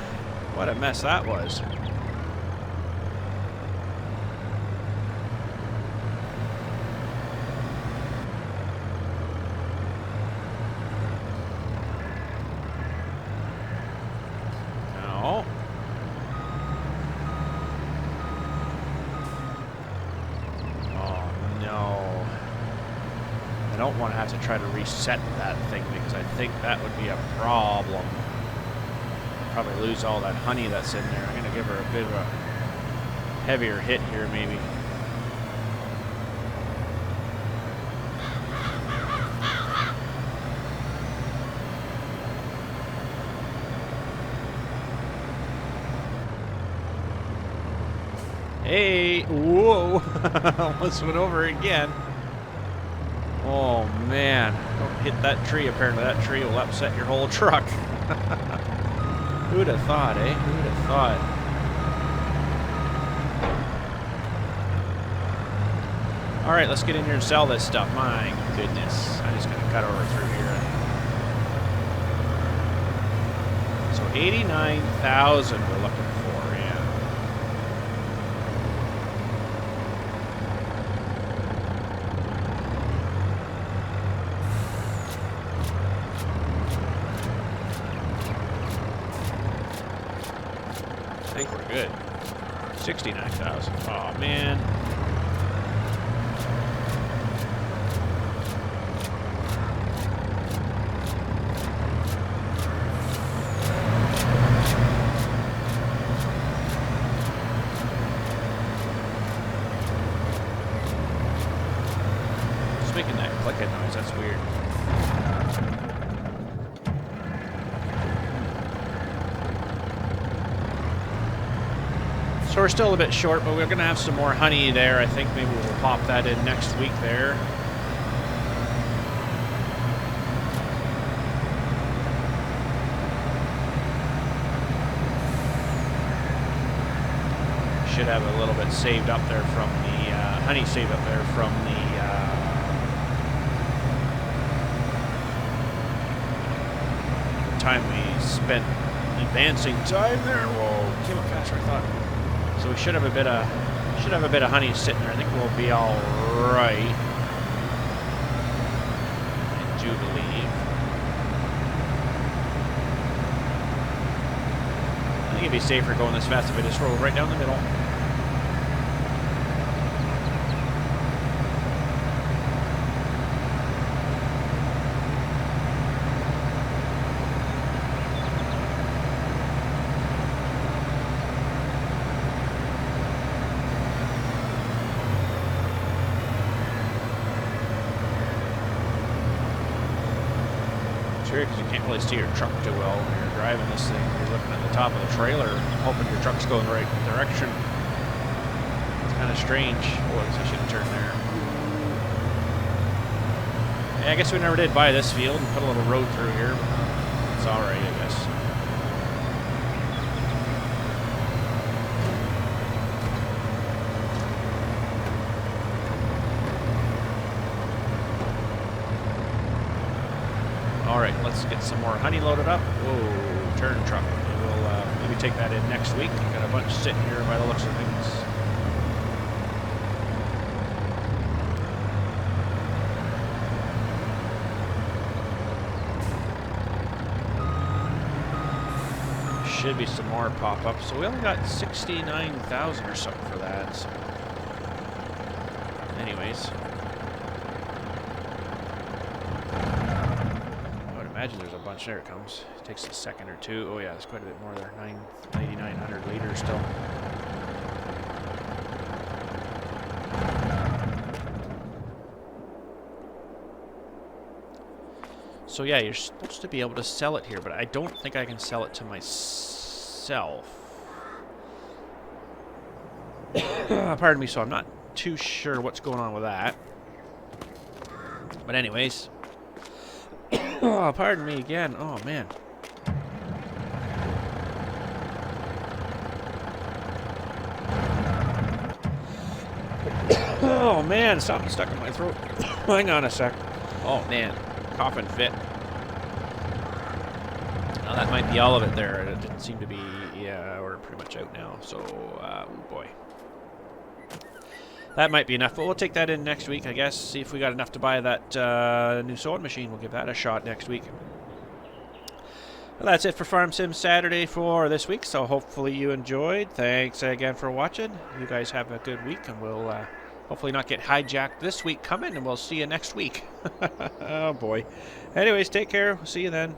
what a mess that was. No. Oh no. I don't want to have to try to reset that thing because I think that would be a problem. Probably lose all that honey that's in there. I'm going to give her a bit of a heavier hit here, maybe. Hey, whoa, almost went over again. Oh man, don't hit that tree. Apparently that tree will upset your whole truck. Who'd have thought, eh? Who'd have thought? All right, let's get in here and sell this stuff. My goodness. I'm just going to cut over through here. So 89,000 we're looking for, yeah. I think we're good. 69,000. Oh, man. It's making that clicking noise. That's weird. So we're still a bit short, but we're going to have some more honey there. I think maybe we'll pop that in next week there. Should have a little bit saved up there from the honey saved up there from the time we spent advancing time there. Whoa, came up faster than I thought. So we should have a bit of honey sitting there. I think we'll be all right. I do believe. I think it'd be safer going this fast if I just roll right down the middle. Because you can't really see your truck too well when you're driving this thing. You're looking at the top of the trailer, hoping your truck's going the right direction. It's kind of strange. Oh, I should have turned there. Yeah, I guess we never did buy this field and put a little road through here. It's all right, I guess. Alright, let's get some more honey loaded up. Whoa, turn truck. We'll maybe take that in next week. Got a bunch sitting here by the looks of things. Should be some more pop-ups. So we only got 69,000 or something for that. So. Anyways. Imagine there's a bunch. There it comes. It takes a second or two. Oh yeah, there's quite a bit more there. 9,900 liters still. So yeah, you're supposed to be able to sell it here, but I don't think I can sell it to myself. Pardon me, so I'm not too sure what's going on with that. But anyways. Oh, pardon me again. Oh, man. Oh, man, something stuck in my throat. Hang on a sec. Oh, man. Coughing fit. Now, that might be all of it there. It didn't seem to be... Yeah, we're pretty much out now. So, oh, boy. That might be enough, but we'll take that in next week, I guess. See if we got enough to buy that new sewing machine. We'll give that a shot next week. Well, that's it for Farm Sim Saturday for this week, so hopefully you enjoyed. Thanks again for watching. You guys have a good week, and we'll hopefully not get hijacked this week coming, and we'll see you next week. Oh, boy. Anyways, take care. See you then.